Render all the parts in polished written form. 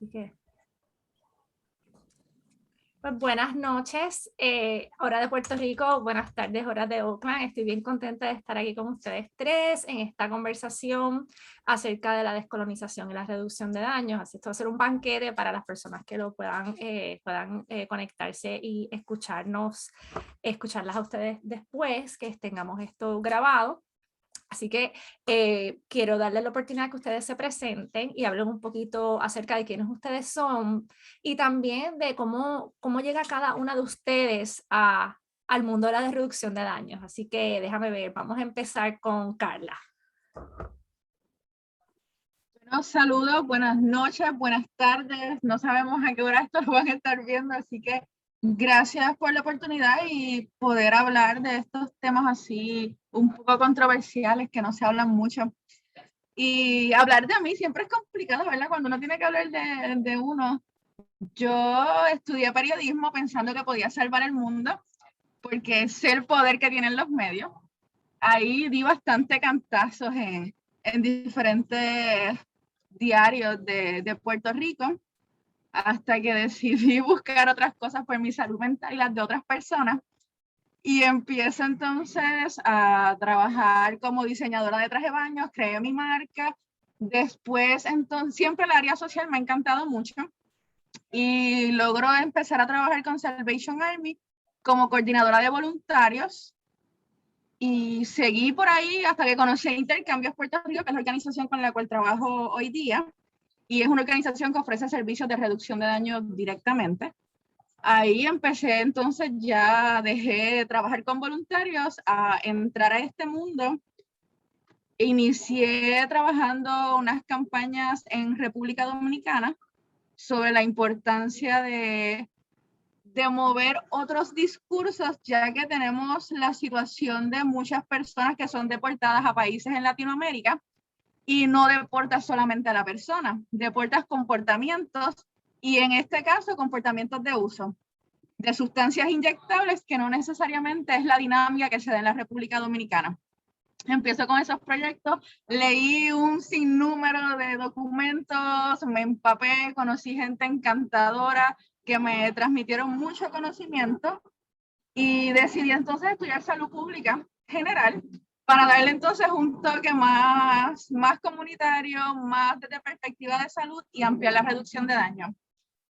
Así que, pues buenas noches, hora de Puerto Rico, buenas tardes, hora de Oakland. Estoy bien contenta de estar aquí con ustedes tres en esta conversación acerca de la descolonización y la reducción de daños. Así esto va a ser un banquete para las personas que lo puedan conectarse y escucharlas a ustedes después que tengamos esto grabado. Así que quiero darles la oportunidad que ustedes se presenten y hablen un poquito acerca de quiénes ustedes son y también de cómo llega cada una de ustedes al mundo de la reducción de daños. Así que déjame ver, vamos a empezar con Carla. Bueno, saludos, buenas noches, buenas tardes. No sabemos a qué hora esto lo van a estar viendo, así que gracias por la oportunidad y poder hablar de estos temas así un poco controversiales que no se hablan mucho. Y hablar de mí siempre es complicado, ¿verdad? Cuando uno tiene que hablar de uno. Yo estudié periodismo pensando que podía salvar el mundo, porque sé el poder que tienen los medios. Ahí di bastante cantazos en diferentes diarios de Puerto Rico, hasta que decidí buscar otras cosas por mi salud mental y las de otras personas. Y empiezo entonces a trabajar como diseñadora de traje de baño, creé mi marca. Después, entonces, siempre el área social me ha encantado mucho y logro empezar a trabajar con Salvation Army como coordinadora de voluntarios. Y seguí por ahí hasta que conocí Intercambios Puerto Rico, que es la organización con la cual trabajo hoy día. Y es una organización que ofrece servicios de reducción de daño directamente. Ahí empecé, entonces ya dejé de trabajar con voluntarios a entrar a este mundo. Inicié trabajando unas campañas en República Dominicana sobre la importancia de mover otros discursos, ya que tenemos la situación de muchas personas que son deportadas a países en Latinoamérica y no deportas solamente a la persona, deportas comportamientos y en este caso comportamientos de uso de sustancias inyectables que no necesariamente es la dinámica que se da en la República Dominicana. Empiezo con esos proyectos, leí un sinnúmero de documentos, me empapé, conocí gente encantadora que me transmitieron mucho conocimiento y decidí entonces estudiar salud pública general para darle entonces un toque más comunitario, más desde perspectiva de salud y ampliar la reducción de daño.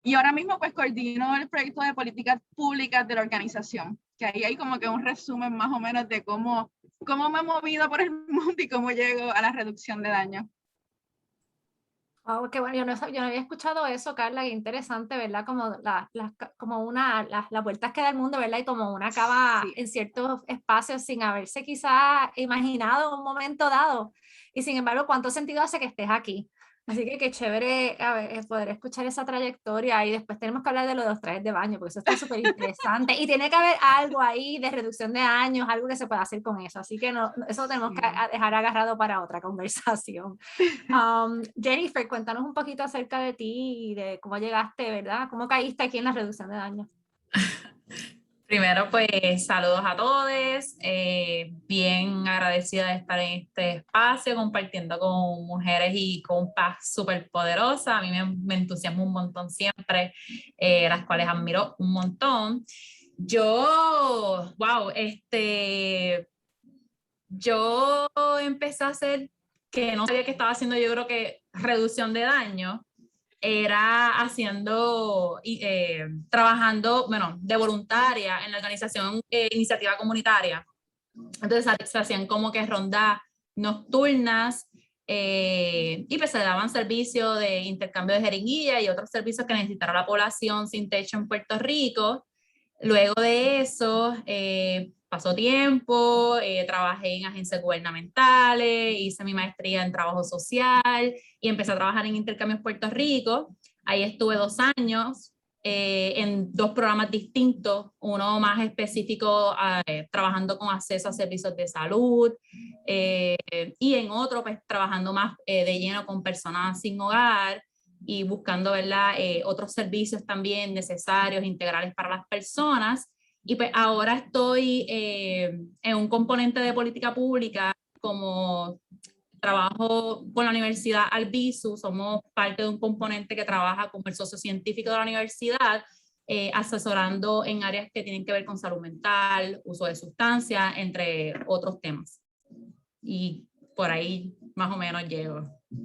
Y ahora mismo pues coordino el proyecto de políticas públicas de la organización, que ahí hay como que un resumen más o menos de cómo me he movido por el mundo y cómo llego a la reducción de daño. Oh, qué bueno, yo no había escuchado eso, Carla, qué interesante, ¿verdad? Como, las vueltas que da el mundo, ¿verdad? Y como una acaba Sí. en ciertos espacios sin haberse quizá imaginado en un momento dado. Y sin embargo, ¿cuánto sentido hace que estés aquí? Así que qué chévere a ver, poder escuchar esa trayectoria y después tenemos que hablar de lo de los trajes de baño, porque eso está súper interesante y tiene que haber algo ahí de reducción de años, algo que se pueda hacer con eso. Así que eso tenemos que dejar agarrado para otra conversación. Jennifer, cuéntanos un poquito acerca de ti y de cómo llegaste, ¿verdad? ¿Cómo caíste aquí en la reducción de daños? Primero, pues saludos a todos, bien agradecida de estar en este espacio compartiendo con mujeres y con paz súper poderosa. A mí me entusiasma un montón siempre, las cuales admiro un montón. Yo empecé a hacer, que no sabía que estaba haciendo, yo creo que reducción de daño, era trabajando, bueno, de voluntaria en la organización Iniciativa Comunitaria. Entonces se hacían como que rondas nocturnas y pues se daban servicios de intercambio de jeringuilla y otros servicios que necesitara la población sin techo en Puerto Rico. Luego de eso, pasó tiempo, trabajé en agencias gubernamentales, hice mi maestría en trabajo social y empecé a trabajar en Intercambios Puerto Rico. Ahí estuve 2 años en 2 programas distintos, uno más específico trabajando con acceso a servicios de salud y en otro pues trabajando más de lleno con personas sin hogar y buscando, ¿verdad? Otros servicios también necesarios, integrales para las personas. Y pues ahora estoy en un componente de política pública como trabajo con la Universidad Albizu, somos parte de un componente que trabaja como el socio científico de la universidad, asesorando en áreas que tienen que ver con salud mental, uso de sustancias, entre otros temas. Y por ahí más o menos llego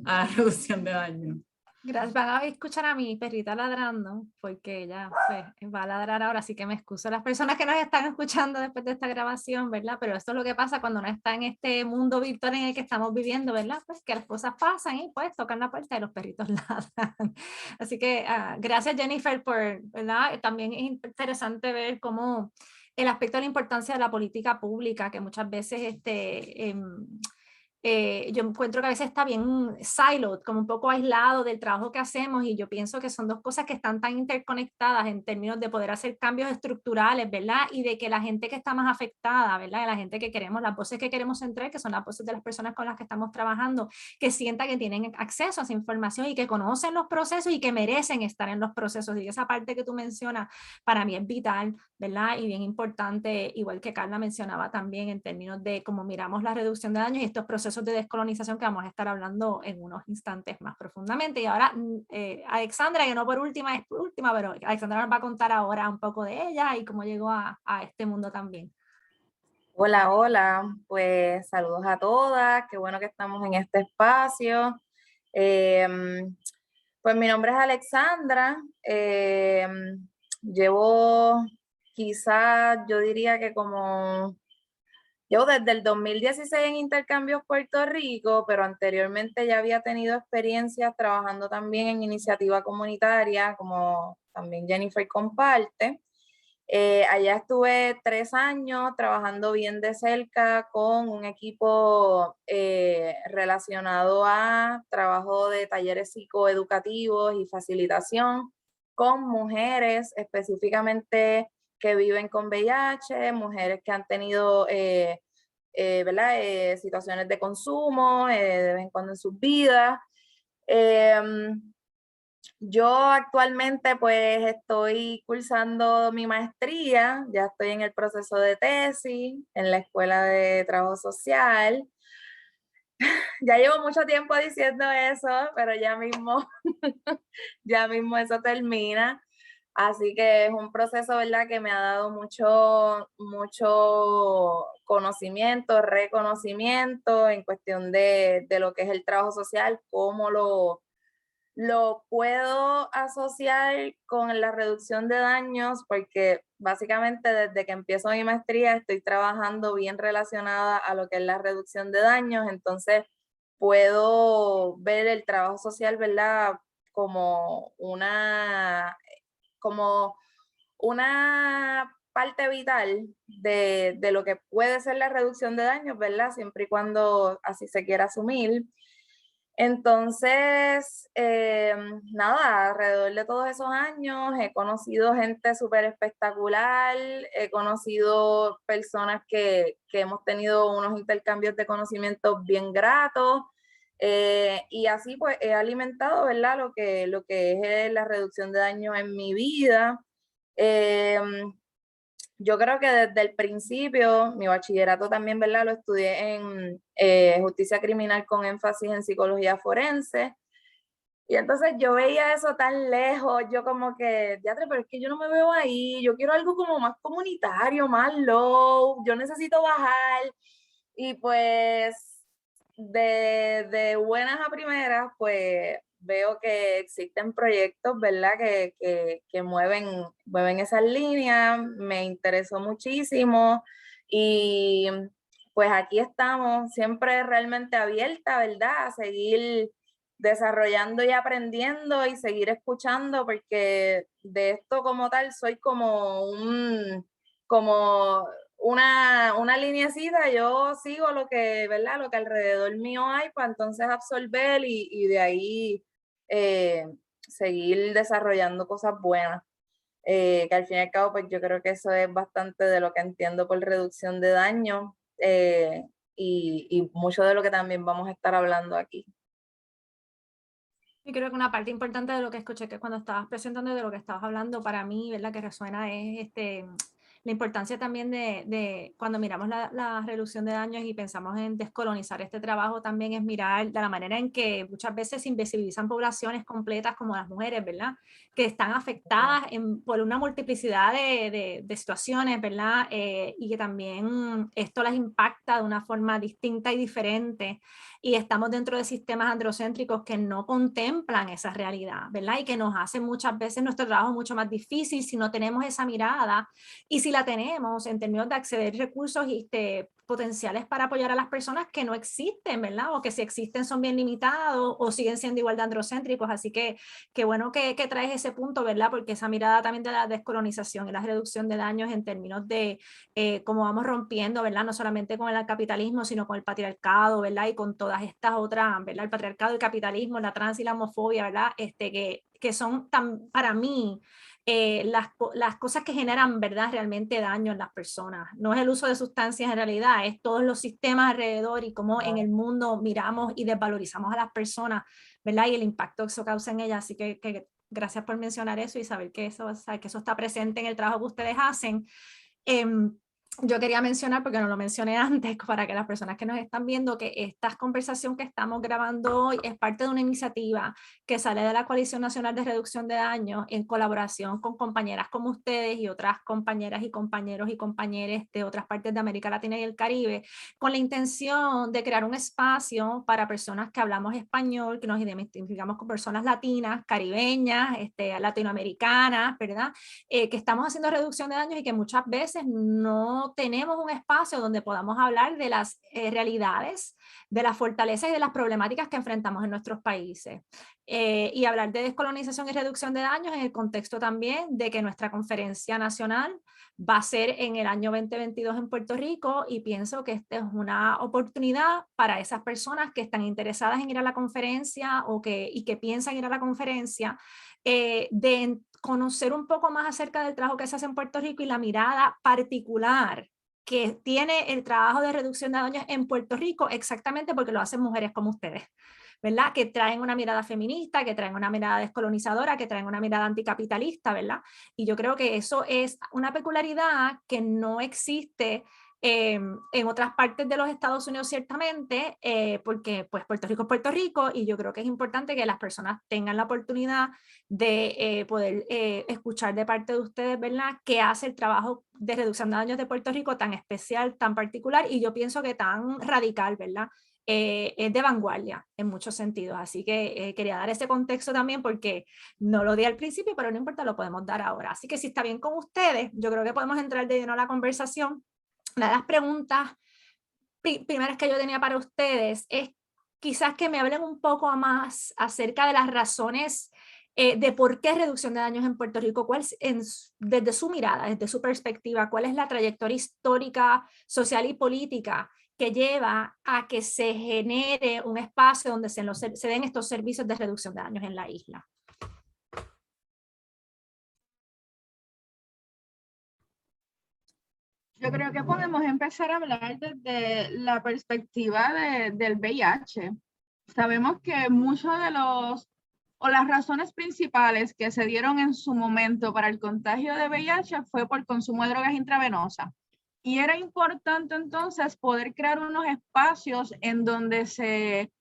a la reducción de daño. Gracias. Van a escuchar a mi perrita ladrando, porque ella pues, va a ladrar ahora, así que me excuso a las personas que nos están escuchando después de esta grabación, ¿verdad? Pero esto es lo que pasa cuando uno está en este mundo virtual en el que estamos viviendo, ¿verdad? Pues que las cosas pasan y pues tocan la puerta y los perritos ladran. Así que gracias Jennifer por, ¿verdad? También es interesante ver cómo el aspecto de la importancia de la política pública, que muchas veces yo encuentro que a veces está bien siloed, como un poco aislado del trabajo que hacemos, y yo pienso que son dos cosas que están tan interconectadas en términos de poder hacer cambios estructurales, ¿verdad? Y de que la gente que está más afectada, ¿verdad? La gente que queremos, las voces que queremos centrar, que son las voces de las personas con las que estamos trabajando, que sientan que tienen acceso a esa información y que conocen los procesos y que merecen estar en los procesos. Y esa parte que tú mencionas para mí es vital, ¿verdad? Y bien importante, igual que Carla mencionaba también en términos de cómo miramos la reducción de daños y estos procesos de descolonización que vamos a estar hablando en unos instantes más profundamente. Y ahora Alexandra, que no por última es por última, pero Alexandra nos va a contar ahora un poco de ella y cómo llegó a este mundo también. Hola, hola, pues saludos a todas, qué bueno que estamos en este espacio. Pues mi nombre es Alexandra, llevo quizás, yo diría que llevo desde el 2016 en Intercambios Puerto Rico, pero anteriormente ya había tenido experiencias trabajando también en iniciativa comunitaria, como también Jennifer comparte. Allá estuve 3 años trabajando bien de cerca con un equipo relacionado a trabajo de talleres psicoeducativos y facilitación con mujeres específicamente que viven con VIH, mujeres que han tenido ¿verdad? Situaciones de consumo de vez en cuando en sus vidas. Yo actualmente pues estoy cursando mi maestría, ya estoy en el proceso de tesis en la Escuela de Trabajo Social. Ya llevo mucho tiempo diciendo eso, pero ya mismo, ya mismo eso termina. Así que es un proceso, ¿verdad?, que me ha dado mucho conocimiento, reconocimiento en cuestión de lo que es el trabajo social, cómo lo puedo asociar con la reducción de daños, porque básicamente desde que empiezo mi maestría estoy trabajando bien relacionada a lo que es la reducción de daños, entonces puedo ver el trabajo social, ¿verdad?, como una parte vital de lo que puede ser la reducción de daños, ¿verdad?, siempre y cuando así se quiera asumir. Entonces, nada, alrededor de todos esos años he conocido gente súper espectacular, he conocido personas que hemos tenido unos intercambios de conocimientos bien gratos, y así pues he alimentado, ¿verdad?, lo que es la reducción de daños en mi vida. Yo creo que desde el principio, mi bachillerato también, ¿verdad?, lo estudié en justicia criminal con énfasis en psicología forense. Y entonces yo veía eso tan lejos, yo como que, teatro, pero es que yo no me veo ahí, yo quiero algo como más comunitario, más low, yo necesito bajar. Y pues de buenas a primeras, pues veo que existen proyectos, ¿verdad?, que mueven esas líneas, me interesó muchísimo y pues aquí estamos, siempre realmente abierta, ¿verdad?, a seguir desarrollando y aprendiendo y seguir escuchando, porque de esto como tal soy como una lineecita, yo sigo lo que, ¿verdad?, lo que alrededor mío hay para entonces absorber y de ahí seguir desarrollando cosas buenas. Que al fin y al cabo, pues yo creo que eso es bastante de lo que entiendo por reducción de daño y mucho de lo que también vamos a estar hablando aquí. Y creo que una parte importante de lo que escuché que cuando estabas presentando, de lo que estabas hablando, para mí, ¿verdad?, que resuena es la importancia también de cuando miramos la reducción de daños y pensamos en descolonizar este trabajo, también es mirar de la manera en que muchas veces se invisibilizan poblaciones completas como las mujeres, ¿verdad? Que están afectadas por una multiplicidad de situaciones, ¿verdad? Y que también esto las impacta de una forma distinta y diferente, y estamos dentro de sistemas androcéntricos que no contemplan esa realidad, ¿verdad? Y que nos hacen muchas veces nuestro trabajo mucho más difícil si no tenemos esa mirada, y si la tenemos en términos de acceder a recursos potenciales para apoyar a las personas que no existen, ¿verdad? O que si existen son bien limitados o siguen siendo igual de androcéntricos. Así que qué bueno que traes ese punto, ¿verdad? Porque esa mirada también de la descolonización y la reducción de daños en términos de cómo vamos rompiendo, ¿verdad? No solamente con el capitalismo, sino con el patriarcado, ¿verdad? Y con todas estas otras, ¿verdad? El patriarcado, el capitalismo, la trans y la homofobia, ¿verdad? Que son para mí las cosas que generan, ¿verdad?, realmente daño en las personas. No es el uso de sustancias en realidad, es todos los sistemas alrededor y cómo en el mundo miramos y desvalorizamos a las personas, ¿verdad? Y el impacto que eso causa en ellas. Así que gracias por mencionar eso y saber que eso está presente en el trabajo que ustedes hacen. Yo quería mencionar, porque no lo mencioné antes, para que las personas que nos están viendo, que esta conversación que estamos grabando hoy es parte de una iniciativa que sale de la Coalición Nacional de Reducción de Daños en colaboración con compañeras como ustedes y otras compañeras y compañeros y compañeras de otras partes de América Latina y el Caribe, con la intención de crear un espacio para personas que hablamos español, que nos identificamos con personas latinas, caribeñas, latinoamericanas, ¿verdad? Que estamos haciendo reducción de daños y que muchas veces no tenemos un espacio donde podamos hablar de las realidades, de las fortalezas y de las problemáticas que enfrentamos en nuestros países. Y hablar de descolonización y reducción de daños en el contexto también de que nuestra conferencia nacional va a ser en el año 2022 en Puerto Rico, y pienso que esta es una oportunidad para esas personas que están interesadas en ir a la conferencia y que piensan ir a la conferencia, de conocer un poco más acerca del trabajo que se hace en Puerto Rico y la mirada particular que tiene el trabajo de reducción de daños en Puerto Rico, exactamente porque lo hacen mujeres como ustedes, ¿verdad? Que traen una mirada feminista, que traen una mirada descolonizadora, que traen una mirada anticapitalista, ¿verdad? Y yo creo que eso es una peculiaridad que no existe en otras partes de los Estados Unidos, ciertamente, porque pues Puerto Rico es Puerto Rico, y yo creo que es importante que las personas tengan la oportunidad de poder escuchar de parte de ustedes, ¿verdad?, qué hace el trabajo de reducción de daños de Puerto Rico tan especial, tan particular, y yo pienso que tan radical, ¿verdad? Es de vanguardia en muchos sentidos. Así que quería dar ese contexto también, porque no lo di al principio, pero no importa, lo podemos dar ahora. Así que si está bien con ustedes, yo creo que podemos entrar de lleno a la conversación. Una de las preguntas primeras que yo tenía para ustedes es quizás que me hablen un poco más acerca de las razones de por qué reducción de daños en Puerto Rico, desde su mirada, desde su perspectiva, cuál es la trayectoria histórica, social y política que lleva a que se genere un espacio donde se den estos servicios de reducción de daños en la isla. Yo creo que podemos empezar a hablar desde la perspectiva del VIH. Sabemos que muchos de las razones principales que se dieron en su momento para el contagio de VIH fue por consumo de drogas intravenosas. Y era importante entonces poder crear unos espacios en donde se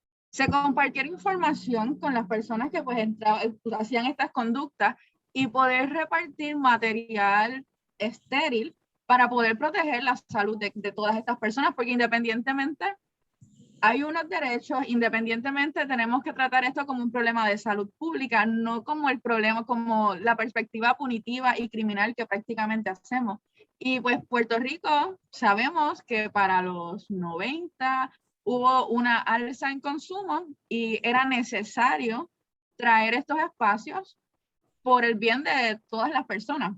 compartiera información con las personas que pues hacían estas conductas, y poder repartir material estéril para poder proteger la salud de todas estas personas, porque independientemente hay unos derechos, independientemente tenemos que tratar esto como un problema de salud pública, no como el problema, como la perspectiva punitiva y criminal que prácticamente hacemos. Y pues Puerto Rico, sabemos que para los 90 hubo una alza en consumo y era necesario traer estos espacios por el bien de todas las personas,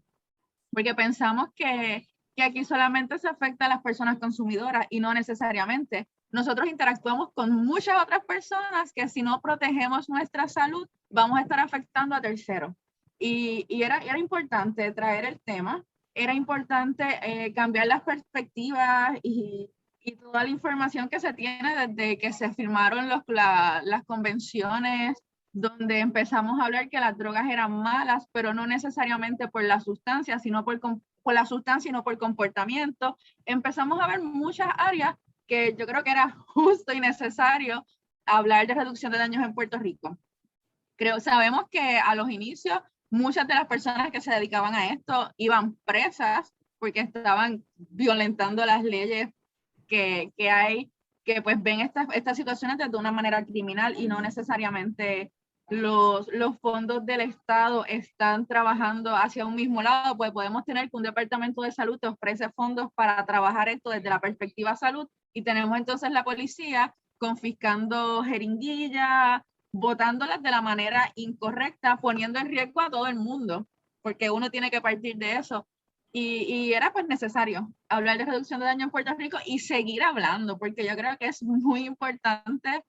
porque pensamos que aquí solamente se afecta a las personas consumidoras y no necesariamente. Nosotros interactuamos con muchas otras personas que si no protegemos nuestra salud, vamos a estar afectando a terceros. Y era importante traer el tema, era importante cambiar las perspectivas y toda la información que se tiene desde que se firmaron las convenciones, donde empezamos a hablar que las drogas eran malas, pero no necesariamente por la sustancia, sino por por la sustancia y no por comportamiento. Empezamos a ver muchas áreas que yo creo que era justo y necesario hablar de reducción de daños en Puerto Rico. Sabemos que a los inicios muchas de las personas que se dedicaban a esto iban presas porque estaban violentando las leyes que hay, que pues ven estas situaciones desde una manera criminal y no necesariamente los fondos del Estado están trabajando hacia un mismo lado, pues podemos tener que un departamento de salud te ofrece fondos para trabajar esto desde la perspectiva salud y tenemos entonces la policía confiscando jeringuillas, botándolas de la manera incorrecta, poniendo en riesgo a todo el mundo, porque uno tiene que partir de eso. Y era pues necesario hablar de reducción de daño en Puerto Rico y seguir hablando, porque yo creo que es muy importante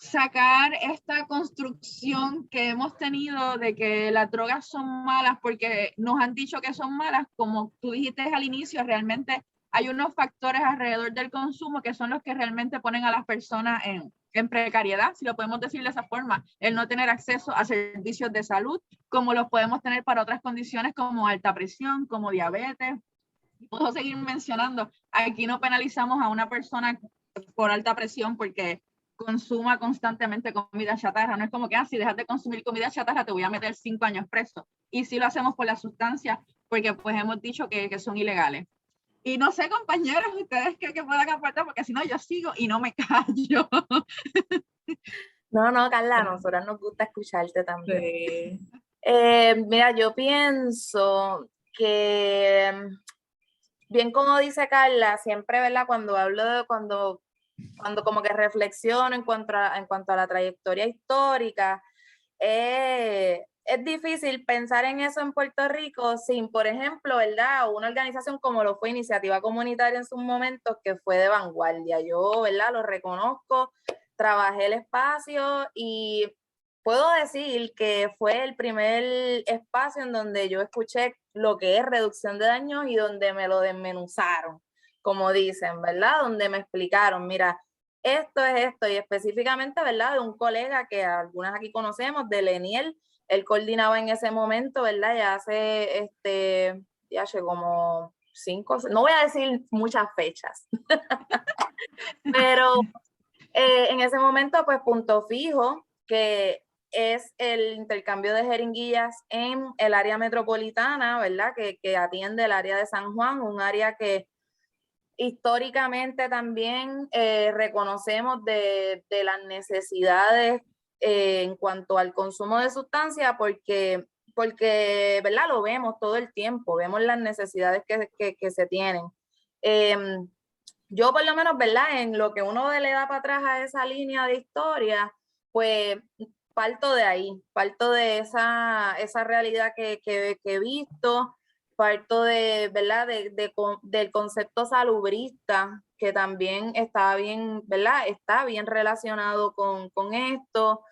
sacar esta construcción que hemos tenido de que las drogas son malas porque nos han dicho que son malas, como tú dijiste al inicio, realmente hay unos factores alrededor del consumo que son los que realmente ponen a las personas en precariedad, si lo podemos decir de esa forma, el no tener acceso a servicios de salud, como los podemos tener para otras condiciones como alta presión, como diabetes. Puedo seguir mencionando, aquí no penalizamos a una persona por alta presión porque consuma constantemente comida chatarra. No es como que, si dejas de consumir comida chatarra te voy a meter 5 años preso. Y sí lo hacemos por las sustancias, porque pues hemos dicho que son ilegales. Y no sé, compañeros, ustedes que puedan aportar, porque si no yo sigo y no me callo. No, Carla, a nosotras nos gusta escucharte también. Sí. Mira, yo pienso que, bien como dice Carla, siempre, ¿verdad? Cuando hablo de cuando como que reflexiono en cuanto a la trayectoria histórica, es difícil pensar en eso en Puerto Rico sin, por ejemplo, ¿verdad? Una organización como lo fue Iniciativa Comunitaria en sus momentos, que fue de vanguardia. Yo, ¿verdad? Lo reconozco, trabajé el espacio y puedo decir que fue el primer espacio en donde yo escuché lo que es reducción de daños y donde me lo desmenuzaron, como dicen, ¿verdad? Donde me explicaron, mira, esto es esto, y específicamente, ¿verdad? De un colega que algunas aquí conocemos, de Leniel, él coordinaba en ese momento, ¿verdad? Ya hace, ya hace como 5, no voy a decir muchas fechas, pero en ese momento, pues Punto Fijo, que es el intercambio de jeringuillas en el área metropolitana, ¿verdad? Que atiende el área de San Juan, un área que históricamente también reconocemos de las necesidades en cuanto al consumo de sustancias, porque ¿verdad? Lo vemos todo el tiempo, vemos las necesidades que se tienen. Yo por lo menos, ¿verdad? En lo que uno le da para atrás a esa línea de historia, pues parto de ahí, parto de esa realidad que he visto, parto de, ¿verdad? Del concepto salubrista, que también está bien, ¿verdad? Está bien relacionado con esto.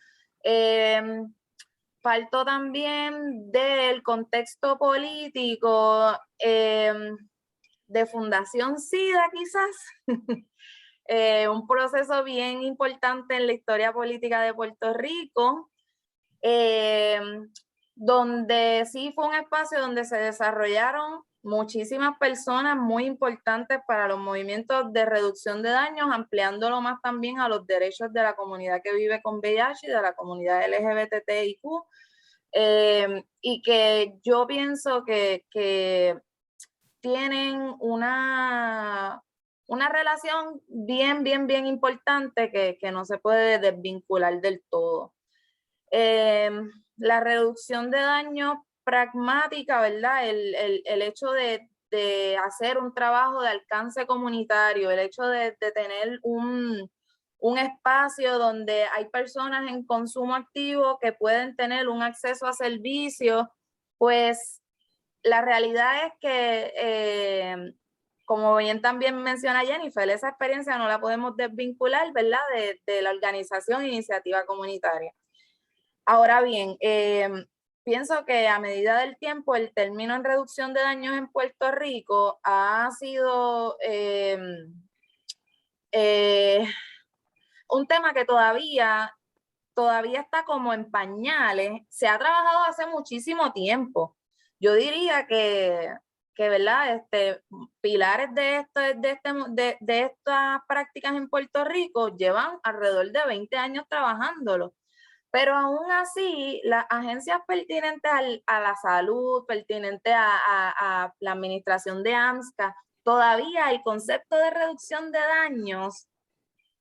Parto también del contexto político, de Fundación SIDA quizás, un proceso bien importante en la historia política de Puerto Rico, donde sí fue un espacio donde se desarrollaron muchísimas personas muy importantes para los movimientos de reducción de daños, ampliándolo más también a los derechos de la comunidad que vive con VIH y de la comunidad LGBTIQ, y que yo pienso que tienen una relación bien importante que no se puede desvincular del todo. La reducción de daños pragmática, ¿verdad? El hecho de hacer un trabajo de alcance comunitario, el hecho de tener un espacio donde hay personas en consumo activo que pueden tener un acceso a servicios, pues la realidad es que, como bien también menciona Jennifer, esa experiencia no la podemos desvincular, ¿verdad? De la organización Iniciativa Comunitaria. Ahora bien, pienso que a medida del tiempo el término en reducción de daños en Puerto Rico ha sido un tema que todavía está como en pañales. Se ha trabajado hace muchísimo tiempo. Yo diría que ¿verdad? Pilares de estas prácticas en Puerto Rico llevan alrededor de 20 años trabajándolo. Pero aún así, las agencias pertinentes a la salud, pertinentes a la administración de AMSCA, todavía el concepto de reducción de daños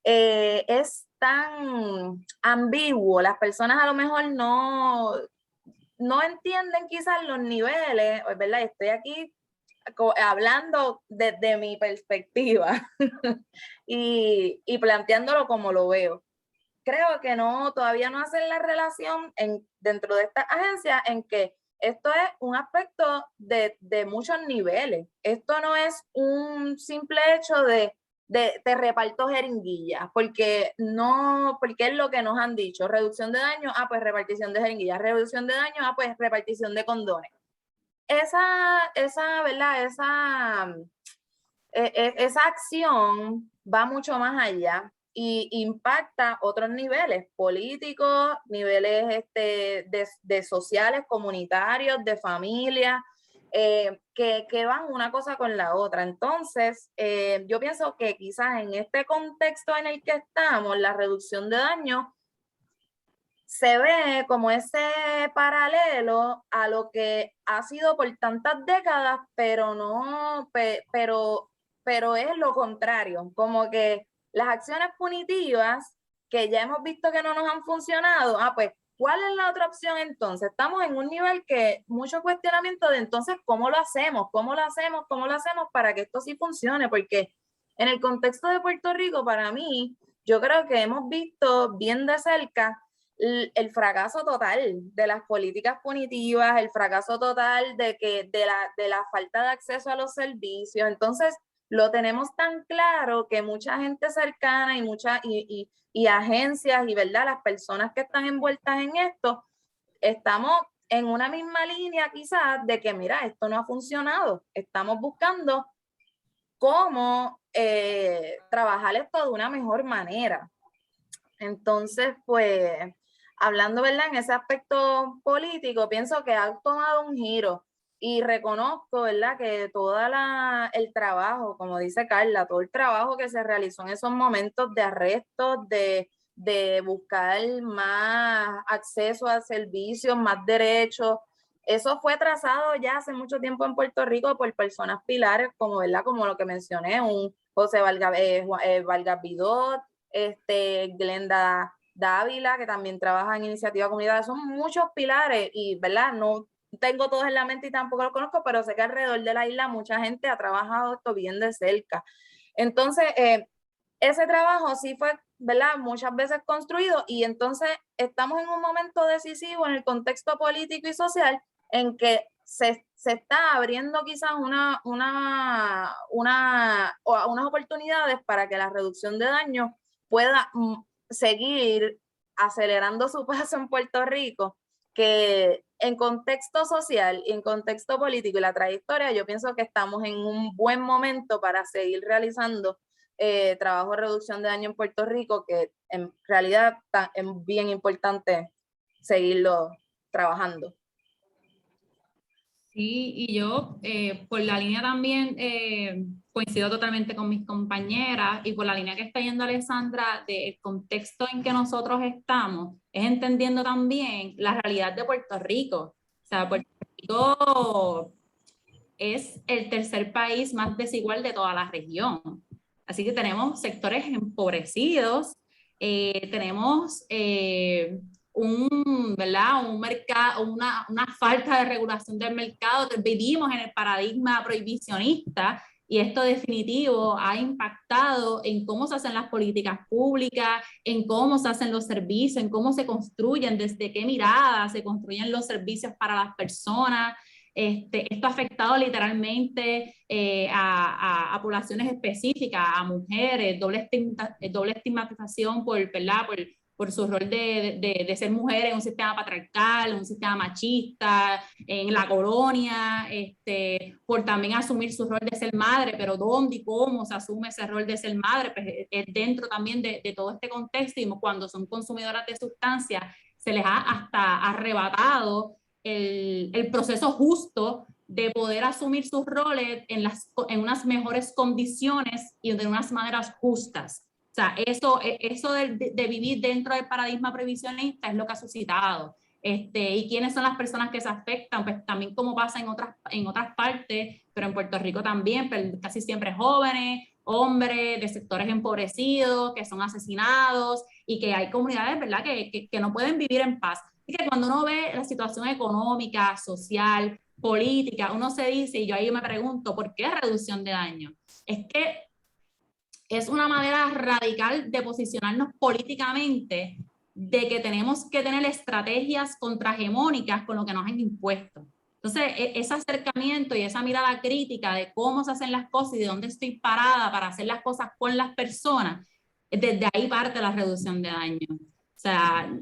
es tan ambiguo. Las personas a lo mejor no entienden quizás los niveles, ¿verdad? Estoy aquí hablando desde mi perspectiva y planteándolo como lo veo. Creo que todavía no hacen la relación dentro de estas agencias en que esto es un aspecto de muchos niveles. Esto no es un simple hecho de te reparto jeringuillas, porque es lo que nos han dicho. Reducción de daño, pues repartición de jeringuillas. Reducción de daño, pues repartición de condones. ¿Verdad? Esa acción va mucho más allá y impacta otros niveles políticos, niveles de sociales, comunitarios, de familia, que van una cosa con la otra. Entonces, yo pienso que quizás en este contexto en el que estamos, la reducción de daño se ve como ese paralelo a lo que ha sido por tantas décadas, pero es lo contrario, como que las acciones punitivas que ya hemos visto que no nos han funcionado, pues, ¿cuál es la otra opción entonces? Estamos en un nivel que mucho cuestionamiento de entonces, ¿cómo lo hacemos? ¿Cómo lo hacemos? ¿Cómo lo hacemos para que esto sí funcione? Porque en el contexto de Puerto Rico, para mí, yo creo que hemos visto bien de cerca el fracaso total de las políticas punitivas, el fracaso total de la falta de acceso a los servicios. Entonces, lo tenemos tan claro que mucha gente cercana y agencias y, ¿verdad?, las personas que están envueltas en esto, estamos en una misma línea quizás de que, mira, esto no ha funcionado. Estamos buscando cómo trabajar esto de una mejor manera. Entonces, pues, hablando, ¿verdad?, en ese aspecto político, pienso que ha tomado un giro y reconozco, ¿verdad?, que todo el trabajo, como dice Carla, todo el trabajo que se realizó en esos momentos de arrestos, de buscar más acceso a servicios, más derechos, eso fue trazado ya hace mucho tiempo en Puerto Rico por personas pilares, como, ¿verdad?, como lo que mencioné, un José Vargas Vidot, Glenda Dávila, que también trabaja en iniciativa comunitaria. Son muchos pilares y, ¿verdad?, no tengo todos en la mente y tampoco los conozco, pero sé que alrededor de la isla mucha gente ha trabajado esto bien de cerca. Entonces, ese trabajo sí fue, ¿verdad?, muchas veces construido, y entonces estamos en un momento decisivo en el contexto político y social en que se está abriendo quizás unas oportunidades para que la reducción de daños pueda seguir acelerando su paso en Puerto Rico, que en contexto social y en contexto político y la trayectoria, yo pienso que estamos en un buen momento para seguir realizando trabajo de reducción de daño en Puerto Rico, que en realidad es bien importante seguirlo trabajando. Sí, y yo por la línea también coincido totalmente con mis compañeras, y por la línea que está yendo Alessandra del contexto en que nosotros estamos, es entendiendo también la realidad de Puerto Rico. O sea, Puerto Rico es el tercer país más desigual de toda la región. Así que tenemos sectores empobrecidos, tenemos un mercado, una falta de regulación del mercado. Vivimos en el paradigma prohibicionista, y esto definitivo ha impactado en cómo se hacen las políticas públicas, en cómo se hacen los servicios, en cómo se construyen, desde qué mirada se construyen los servicios para las personas. Esto ha afectado literalmente a poblaciones específicas, a mujeres, doble estigmatización por su rol de ser mujer en un sistema patriarcal, un sistema machista, en la colonia, por también asumir su rol de ser madre, pero ¿dónde y cómo se asume ese rol de ser madre? Pues es dentro también de todo este contexto, y cuando son consumidoras de sustancias, se les ha hasta arrebatado el proceso justo de poder asumir sus roles en unas mejores condiciones y de unas maneras justas. O sea, eso de vivir dentro del paradigma previsionista es lo que ha suscitado. Y quiénes son las personas que se afectan, pues también como pasa en otras partes, pero en Puerto Rico también, pero casi siempre jóvenes, hombres de sectores empobrecidos, que son asesinados y que hay comunidades, ¿verdad?, que no pueden vivir en paz. Y que cuando uno ve la situación económica, social, política, uno se dice, y yo ahí me pregunto, ¿por qué reducción de daño? Es que es una manera radical de posicionarnos políticamente, de que tenemos que tener estrategias contrahegemónicas con lo que nos han impuesto. Entonces, ese acercamiento y esa mirada crítica de cómo se hacen las cosas y de dónde estoy parada para hacer las cosas con las personas, desde ahí parte la reducción de daño. O sea,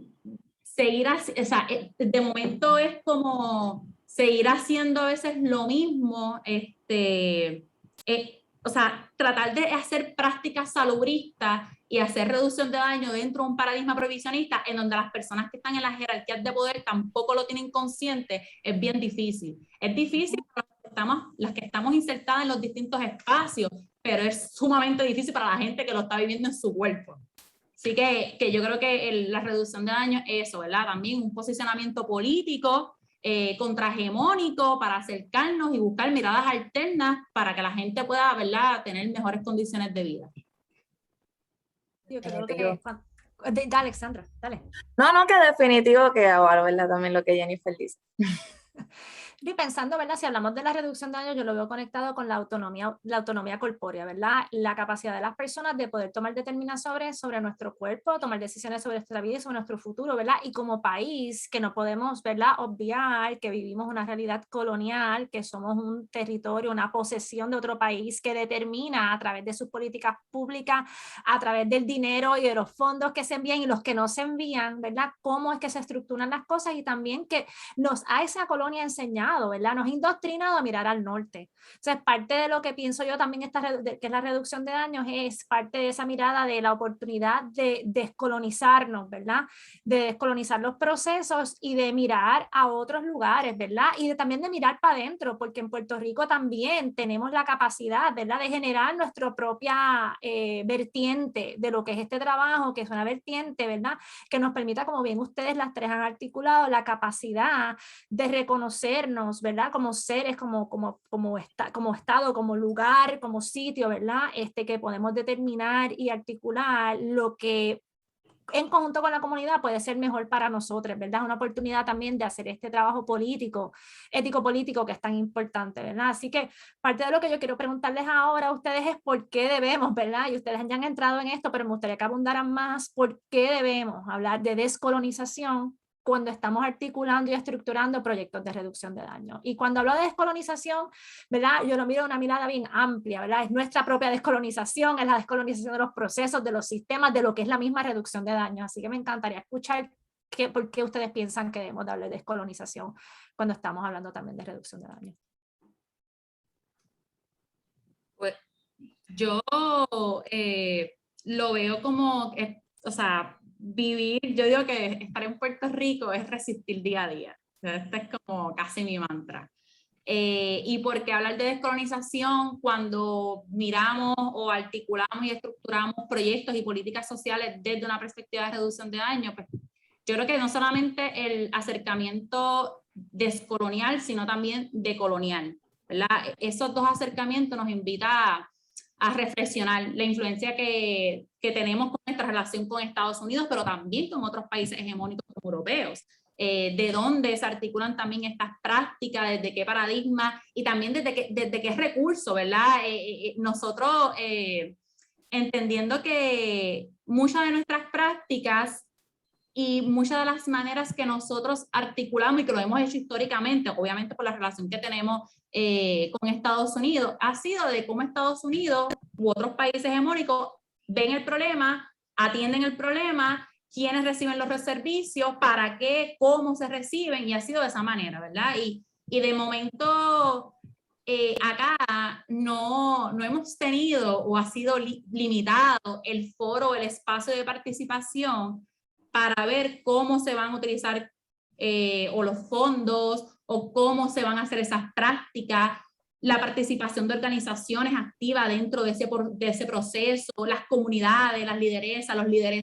seguir así, o sea, de momento es como seguir haciendo a veces lo mismo, o sea, tratar de hacer prácticas salubristas y hacer reducción de daño dentro de un paradigma prohibicionista en donde las personas que están en las jerarquías de poder tampoco lo tienen consciente, es bien difícil. Es difícil para las que estamos insertadas en los distintos espacios, pero es sumamente difícil para la gente que lo está viviendo en su cuerpo. Así que yo creo que la reducción de daño es eso, ¿verdad? También un posicionamiento político contrahegemónico para acercarnos y buscar miradas alternas para que la gente pueda, ¿verdad?, tener mejores condiciones de vida. Yo creo que... Dale, Alexandra, dale. No, que definitivo que avalo, ¿verdad? También lo que Jennifer dice. Y pensando, ¿verdad? Si hablamos de la reducción de daño, yo lo veo conectado con la autonomía corpórea, ¿verdad? La capacidad de las personas de poder tomar determinaciones sobre nuestro cuerpo, tomar decisiones sobre nuestra vida y sobre nuestro futuro, ¿verdad? Y como país, que no podemos, ¿verdad?, obviar que vivimos una realidad colonial, que somos un territorio, una posesión de otro país que determina a través de sus políticas públicas, a través del dinero y de los fondos que se envían y los que no se envían, ¿verdad? Cómo es que se estructuran las cosas y también que nos ha esa colonia enseñado, ¿verdad? Nos ha indoctrinado a mirar al norte. Entonces, parte de lo que pienso yo también que es la reducción de daños es parte de esa mirada de la oportunidad de descolonizarnos, ¿verdad? De descolonizar los procesos y de mirar a otros lugares, ¿verdad? Y también de mirar para adentro, porque en Puerto Rico también tenemos la capacidad, ¿verdad?, de generar nuestra propia vertiente de lo que es este trabajo, que es una vertiente, ¿verdad?, que nos permita, como bien ustedes las tres han articulado, la capacidad de reconocernos, ¿verdad?, como seres, como estado, como lugar, como sitio, ¿verdad?, que podemos determinar y articular lo que en conjunto con la comunidad puede ser mejor para nosotros, ¿verdad? Es una oportunidad también de hacer este trabajo político, ético-político que es tan importante, ¿verdad? Así que parte de lo que yo quiero preguntarles ahora a ustedes es por qué debemos, ¿verdad? Y ustedes ya han entrado en esto, pero me gustaría que abundaran más por qué debemos hablar de descolonización cuando estamos articulando y estructurando proyectos de reducción de daño. Y cuando hablo de descolonización, ¿verdad?, yo lo miro de una mirada bien amplia, ¿verdad? Es nuestra propia descolonización, es la descolonización de los procesos, de los sistemas, de lo que es la misma reducción de daño. Así que me encantaría escuchar por qué ustedes piensan que debemos darle descolonización cuando estamos hablando también de reducción de daño. Pues yo lo veo como, o sea, vivir, yo digo que estar en Puerto Rico es resistir día a día. Este es como casi mi mantra. ¿Y por qué hablar de descolonización cuando miramos o articulamos y estructuramos proyectos y políticas sociales desde una perspectiva de reducción de daño? Pues yo creo que no solamente el acercamiento descolonial, sino también decolonial, ¿verdad? Esos dos acercamientos nos invitan a reflexionar la influencia que tenemos con nuestra relación con Estados Unidos, pero también con otros países hegemónicos europeos. De dónde se articulan también estas prácticas, desde qué paradigma y también desde qué recurso, ¿verdad? Nosotros entendiendo que muchas de nuestras prácticas y muchas de las maneras que nosotros articulamos y que lo hemos hecho históricamente, obviamente por la relación que tenemos con Estados Unidos, ha sido de cómo Estados Unidos u otros países hegemónicos ven el problema, atienden el problema, quiénes reciben los servicios, para qué, cómo se reciben, y ha sido de esa manera, ¿verdad? Y de momento acá no hemos tenido o ha sido limitado el foro, el espacio de participación para ver cómo se van a utilizar o los fondos o cómo se van a hacer esas prácticas, la participación de organizaciones activas dentro de ese proceso, las comunidades, las lideresas, los líderes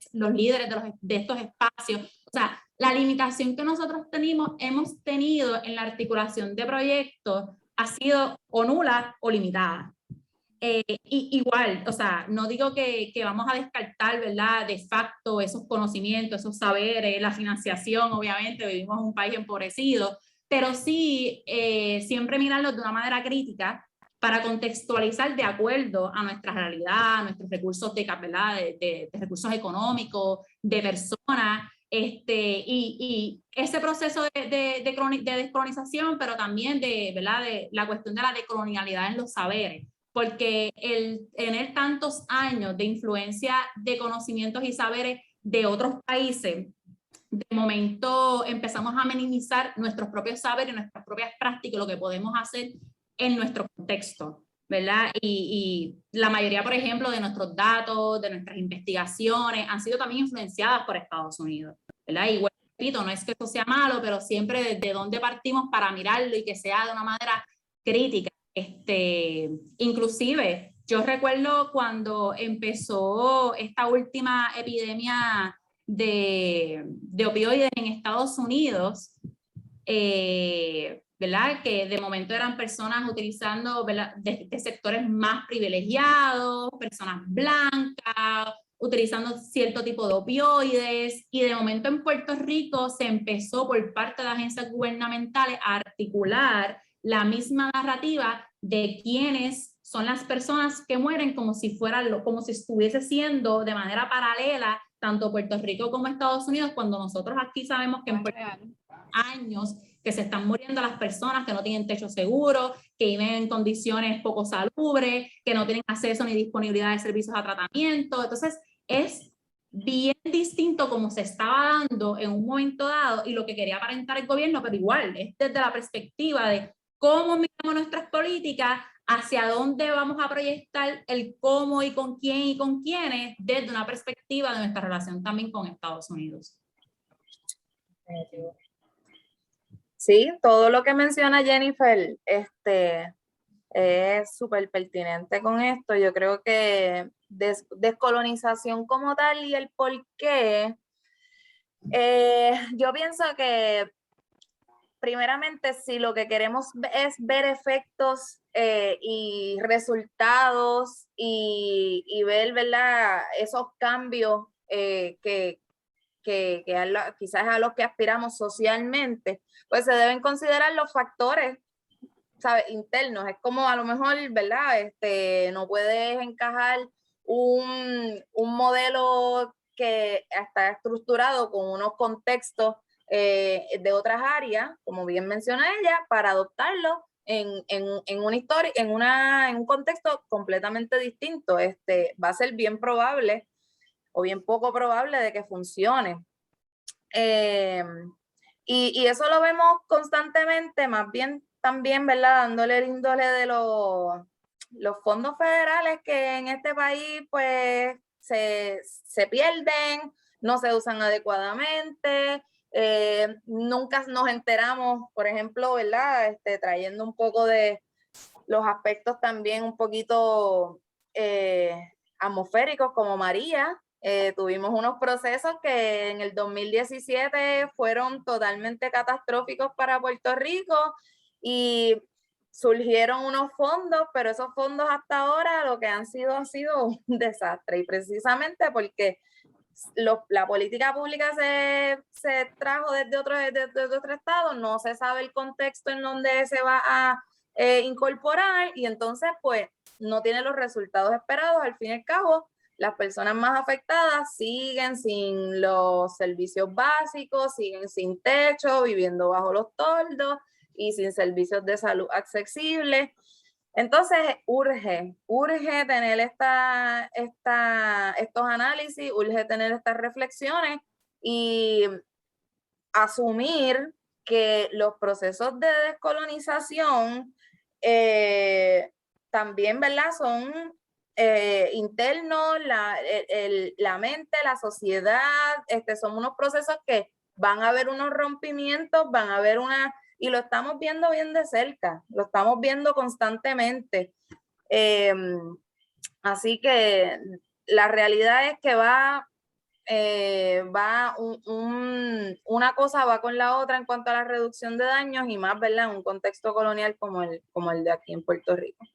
de estos espacios. O sea, la limitación que nosotros hemos tenido en la articulación de proyectos ha sido o nula o limitada. Igual, o sea, no digo que vamos a descartar, ¿verdad?, de facto esos conocimientos, esos saberes, la financiación, obviamente, vivimos en un país empobrecido, pero sí siempre mirarlos de una manera crítica para contextualizar de acuerdo a nuestra realidad, a nuestros recursos ¿verdad?, de recursos económicos, de personas, y ese proceso de descolonización, pero también ¿verdad?, de la cuestión de la decolonialidad en los saberes. Porque el tener tantos años de influencia de conocimientos y saberes de otros países, de momento empezamos a minimizar nuestros propios saberes, nuestras propias prácticas, lo que podemos hacer en nuestro contexto, ¿verdad? Y la mayoría, por ejemplo, de nuestros datos, de nuestras investigaciones, han sido también influenciadas por Estados Unidos, ¿verdad? Igual, repito, no es que esto sea malo, pero siempre desde dónde partimos para mirarlo y que sea de una manera crítica. Inclusive, yo recuerdo cuando empezó esta última epidemia de opioides en Estados Unidos, ¿verdad?, que de momento eran personas utilizando, ¿verdad?, de sectores más privilegiados, personas blancas, utilizando cierto tipo de opioides, y de momento en Puerto Rico se empezó por parte de agencias gubernamentales a articular la misma narrativa de quiénes son las personas que mueren como si estuviese siendo de manera paralela tanto Puerto Rico como Estados Unidos, cuando nosotros aquí sabemos que en Puerto Rico años que se están muriendo las personas que no tienen techo seguro, que viven en condiciones poco salubres, que no tienen acceso ni disponibilidad de servicios a tratamiento. Entonces es bien distinto como se estaba dando en un momento dado y lo que quería aparentar el gobierno, pero igual es desde la perspectiva de cómo miramos nuestras políticas, hacia dónde vamos a proyectar el cómo y con quién y con quiénes, desde una perspectiva de nuestra relación también con Estados Unidos. Sí, todo lo que menciona Jennifer es súper pertinente con esto. Yo creo que descolonización como tal y el por qué, yo pienso que primeramente, si lo que queremos es ver efectos y resultados y ver, ¿verdad?, esos cambios que quizás a los que aspiramos socialmente, pues se deben considerar los factores, ¿sabes?, internos. Es como a lo mejor, ¿verdad?, no puedes encajar un modelo que está estructurado con unos contextos de otras áreas, como bien menciona ella, para adoptarlo en una historia, en un contexto completamente distinto. Va a ser bien probable o bien poco probable de que funcione. Y eso lo vemos constantemente, más bien también, ¿verdad?, dándole el índole de los fondos federales que en este país pues se pierden, no se usan adecuadamente. Nunca nos enteramos, por ejemplo, ¿verdad?, trayendo un poco de los aspectos también un poquito atmosféricos como María. Tuvimos unos procesos que en el 2017 fueron totalmente catastróficos para Puerto Rico y surgieron unos fondos, pero esos fondos hasta ahora lo que han sido ha sido un desastre, y precisamente porque la política pública se trajo desde otro estado, no se sabe el contexto en donde se va a incorporar, y entonces pues no tiene los resultados esperados. Al fin y al cabo, las personas más afectadas siguen sin los servicios básicos, siguen sin techo, viviendo bajo los toldos y sin servicios de salud accesibles. Entonces urge tener estos análisis, urge tener estas reflexiones y asumir que los procesos de descolonización también, ¿verdad?, son internos, la mente, la sociedad, son unos procesos que van a haber unos rompimientos, van a haber y lo estamos viendo bien de cerca, lo estamos viendo constantemente. Así que la realidad es que una cosa va con la otra en cuanto a la reducción de daños y más, ¿verdad?, en un contexto colonial como el de aquí en Puerto Rico.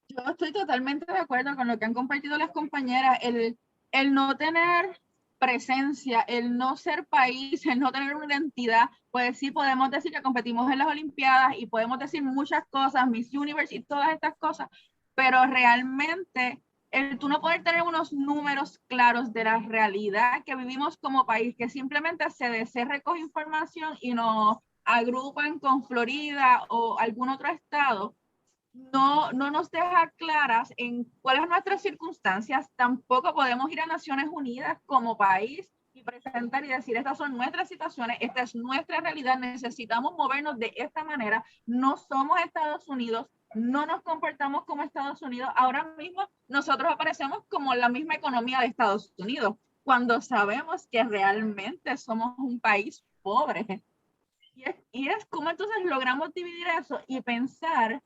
Yo estoy totalmente de acuerdo con lo que han compartido las compañeras, el no tener presencia, el no ser país, el no tener una identidad, pues sí podemos decir que competimos en las Olimpiadas y podemos decir muchas cosas, Miss Universe y todas estas cosas, pero realmente el tú no poder tener unos números claros de la realidad que vivimos como país, que simplemente CDC recoge información y nos agrupan con Florida o algún otro estado, no nos deja claras en cuáles son nuestras circunstancias. Tampoco podemos ir a Naciones Unidas como país y presentar y decir, estas son nuestras situaciones, esta es nuestra realidad, necesitamos movernos de esta manera, no somos Estados Unidos, no nos comportamos como Estados Unidos. Ahora mismo nosotros aparecemos como la misma economía de Estados Unidos, cuando sabemos que realmente somos un país pobre. Y es como entonces logramos dividir eso y pensar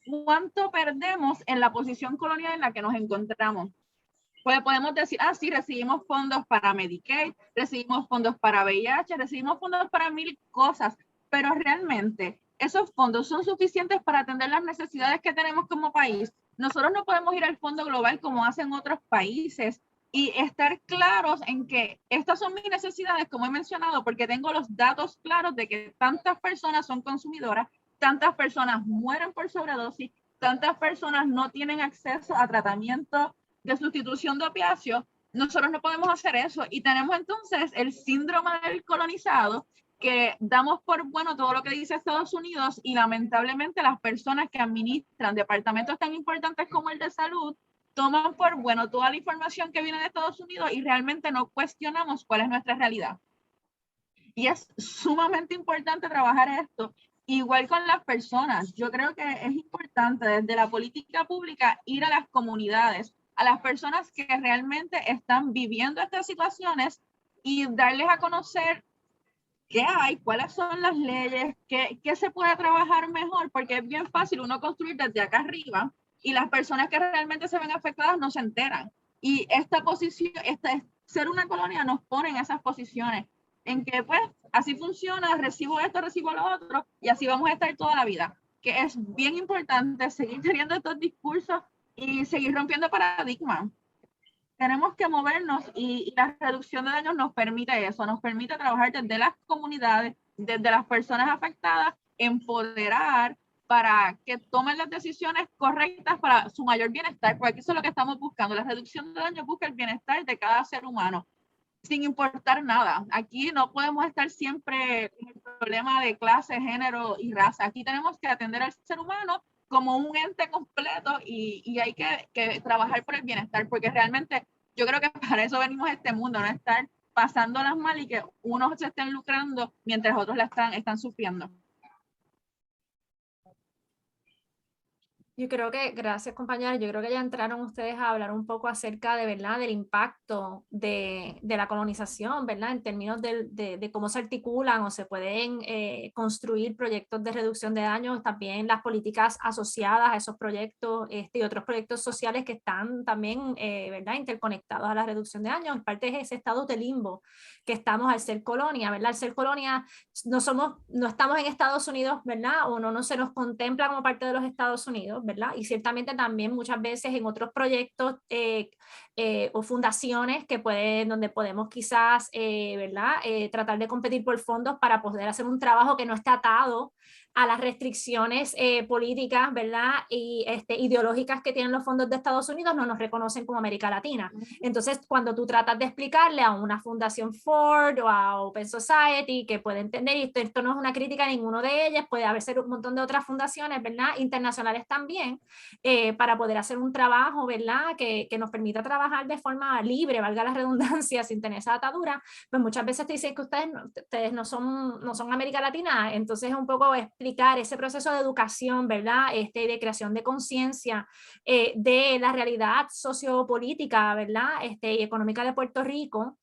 cuánto perdemos en la posición colonial en la que nos encontramos. Pues podemos decir, sí, recibimos fondos para Medicaid, recibimos fondos para VIH, recibimos fondos para 1000 cosas, pero realmente esos fondos son suficientes para atender las necesidades que tenemos como país. Nosotros no podemos ir al fondo global como hacen otros países y estar claros en que estas son mis necesidades, como he mencionado, porque tengo los datos claros de que tantas personas son consumidoras, tantas personas mueren por sobredosis, tantas personas no tienen acceso a tratamiento de sustitución de opiáceos. Nosotros no podemos hacer eso y tenemos entonces el síndrome del colonizado, que damos por bueno todo lo que dice Estados Unidos y lamentablemente las personas que administran departamentos tan importantes como el de salud toman por bueno toda la información que viene de Estados Unidos y realmente no cuestionamos cuál es nuestra realidad. Y es sumamente importante trabajar esto. Igual con las personas, yo creo que es importante desde la política pública ir a las comunidades, a las personas que realmente están viviendo estas situaciones y darles a conocer qué hay, cuáles son las leyes, qué se puede trabajar mejor, porque es bien fácil uno construir desde acá arriba y las personas que realmente se ven afectadas no se enteran. Y esta posición, ser una colonia nos pone en esas posiciones, en que pues así funciona, recibo esto, recibo lo otro, y así vamos a estar toda la vida. Que es bien importante seguir teniendo estos discursos y seguir rompiendo paradigmas. Tenemos que movernos y la reducción de daños nos permite eso, nos permite trabajar desde las comunidades, desde las personas afectadas, empoderar para que tomen las decisiones correctas para su mayor bienestar, porque eso es lo que estamos buscando. La reducción de daños busca el bienestar de cada ser humano, sin importar nada. Aquí no podemos estar siempre con el problema de clase, género y raza. Aquí tenemos que atender al ser humano como un ente completo y hay que trabajar por el bienestar, porque realmente yo creo que para eso venimos a este mundo, no estar pasándolas mal y que unos se estén lucrando mientras otros la están sufriendo. Yo creo que, gracias compañeras, yo creo que ya entraron ustedes a hablar un poco acerca de, ¿verdad?, del impacto de la colonización, ¿verdad?, en términos de cómo se articulan o se pueden construir proyectos de reducción de daños, también las políticas asociadas a esos proyectos y otros proyectos sociales que están también, ¿verdad?, interconectados a la reducción de daños. En parte es ese estado de limbo que estamos al ser colonia, ¿verdad? Al ser colonia no estamos en Estados Unidos, ¿verdad?, o no se nos contempla como parte de los Estados Unidos, ¿verdad? Y ciertamente también muchas veces en otros proyectos o fundaciones donde podemos quizás, ¿verdad?, tratar de competir por fondos para poder hacer un trabajo que no está atado a las restricciones políticas, ¿verdad?, y ideológicas que tienen los fondos de Estados Unidos, no nos reconocen como América Latina. Entonces, cuando tú tratas de explicarle a una fundación Ford o a Open Society, que puede entender, y esto no es una crítica a ninguno de ellas, puede haber un montón de otras fundaciones, ¿verdad?, internacionales también, para poder hacer un trabajo, ¿verdad?, que nos permita trabajar de forma libre, valga la redundancia, sin tener esa atadura, pues muchas veces te dicen que ustedes no son América Latina. Entonces es un poco explicar ese proceso de educación, ¿verdad?, de creación de conciencia de la realidad sociopolítica, ¿verdad?, y económica de Puerto Rico,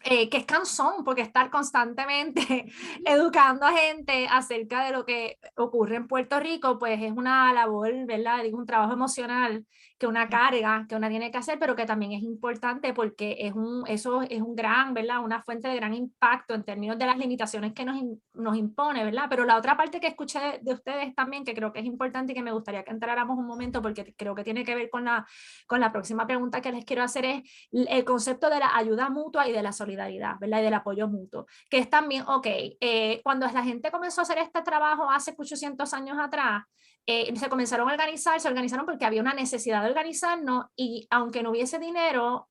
que es cansón, porque estar constantemente educando a gente acerca de lo que ocurre en Puerto Rico, pues es una labor, ¿verdad? Digo, un trabajo emocional, que una carga que una tiene que hacer, pero que también es importante porque eso es un gran, ¿verdad? Una fuente de gran impacto en términos de las limitaciones que nos impone, ¿verdad? Pero la otra parte que escuché de ustedes también, que creo que es importante y que me gustaría que entráramos un momento, porque creo que tiene que ver con la próxima pregunta que les quiero hacer, es el concepto de la ayuda mutua y de la solidaridad, ¿verdad? Y del apoyo mutuo, que es también, ok, cuando la gente comenzó a hacer este trabajo hace 800 años atrás, se comenzaron a organizar, se organizaron porque había una necesidad de organizarnos y aunque no hubiese dinero,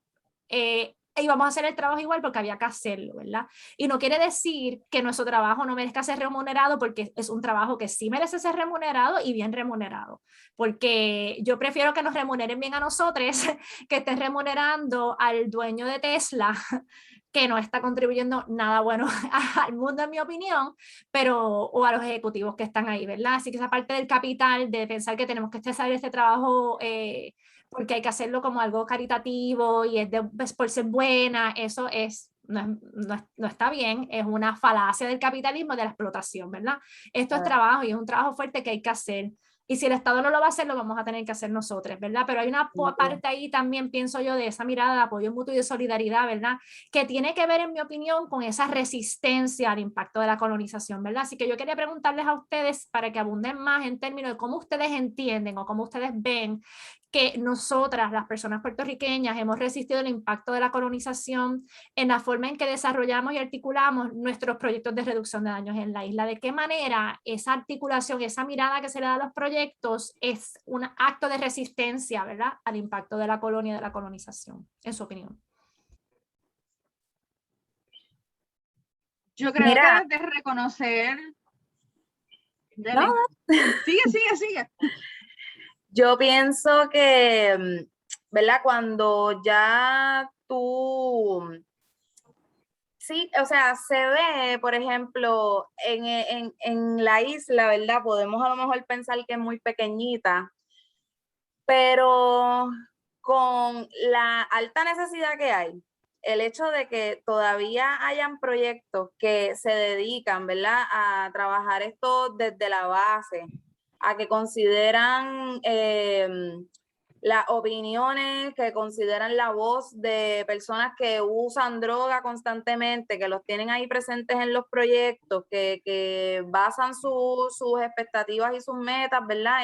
íbamos a hacer el trabajo igual porque había que hacerlo, ¿verdad? Y no quiere decir que nuestro trabajo no merezca ser remunerado, porque es un trabajo que sí merece ser remunerado y bien remunerado, porque yo prefiero que nos remuneren bien a nosotros que estén remunerando al dueño de Tesla, que no está contribuyendo nada bueno al mundo, en mi opinión, o a los ejecutivos que están ahí, ¿verdad? Así que esa parte del capital, de pensar que tenemos que hacer este trabajo porque hay que hacerlo como algo caritativo y es pues, por ser buena, eso no está bien, es una falacia del capitalismo, de la explotación, ¿verdad? Esto es trabajo y es un trabajo fuerte que hay que hacer. Y si el Estado no lo va a hacer, lo vamos a tener que hacer nosotros, ¿verdad? Pero hay una parte ahí también, pienso yo, de esa mirada de apoyo mutuo y de solidaridad, ¿verdad? Que tiene que ver, en mi opinión, con esa resistencia al impacto de la colonización, ¿verdad? Así que yo quería preguntarles a ustedes, para que abunden más en términos de cómo ustedes entienden o cómo ustedes ven que nosotras, las personas puertorriqueñas, hemos resistido el impacto de la colonización en la forma en que desarrollamos y articulamos nuestros proyectos de reducción de daños en la isla. ¿De qué manera esa articulación, esa mirada que se le da a los proyectos es un acto de resistencia, ¿verdad?, al impacto de la colonia y de la colonización, en su opinión? Yo creo Mira, que de reconocer... no, Sigue. yo pienso que, ¿verdad? Cuando ya tú, sí, o sea, se ve, por ejemplo, en la isla, ¿verdad? Podemos a lo mejor pensar que es muy pequeñita, pero con la alta necesidad que hay, el hecho de que todavía hayan proyectos que se dedican, ¿verdad?, a trabajar esto desde la base, a que consideran las opiniones, que consideran la voz de personas que usan droga constantemente, que los tienen ahí presentes en los proyectos, que basan sus expectativas y sus metas, ¿verdad?,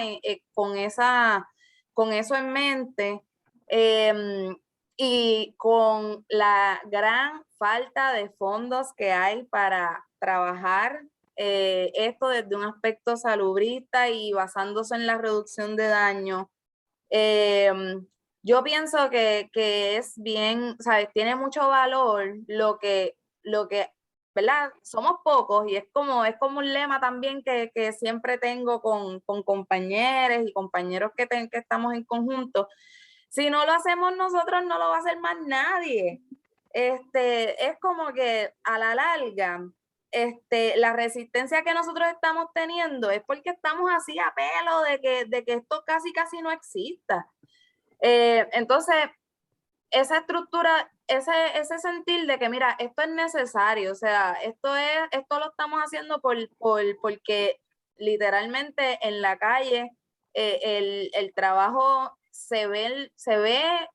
con eso en mente, y con la gran falta de fondos que hay para trabajar esto desde un aspecto salubrista y basándose en la reducción de daño. Yo pienso que es bien, ¿sabes? Tiene mucho valor lo que, ¿verdad? Somos pocos y es como un lema también que siempre tengo con compañeros y compañeros que estamos en conjunto. Si no lo hacemos nosotros, no lo va a hacer más nadie. Es como que a la larga, la resistencia que nosotros estamos teniendo es porque estamos así a pelo de que esto casi no exista. Entonces, esa estructura, ese sentir de que, mira, esto es necesario, o sea, esto lo estamos haciendo porque literalmente en la calle el trabajo se ve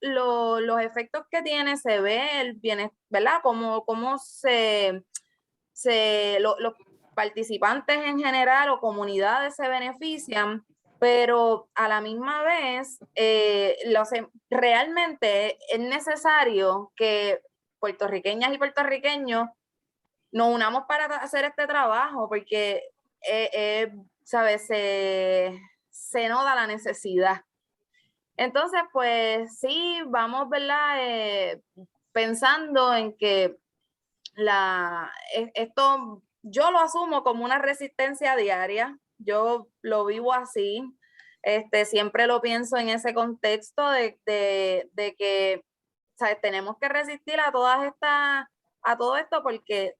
los efectos que tiene, se ve el bienestar, ¿verdad? Cómo los participantes en general o comunidades se benefician, pero a la misma vez realmente es necesario que puertorriqueñas y puertorriqueños nos unamos para hacer este trabajo, porque, ¿sabes? Se nota la necesidad. Entonces, pues sí, vamos, ¿verdad? Pensando en que esto yo lo asumo como una resistencia diaria, yo lo vivo así, siempre lo pienso en ese contexto de que, ¿sabes? Tenemos que resistir a todo esto, porque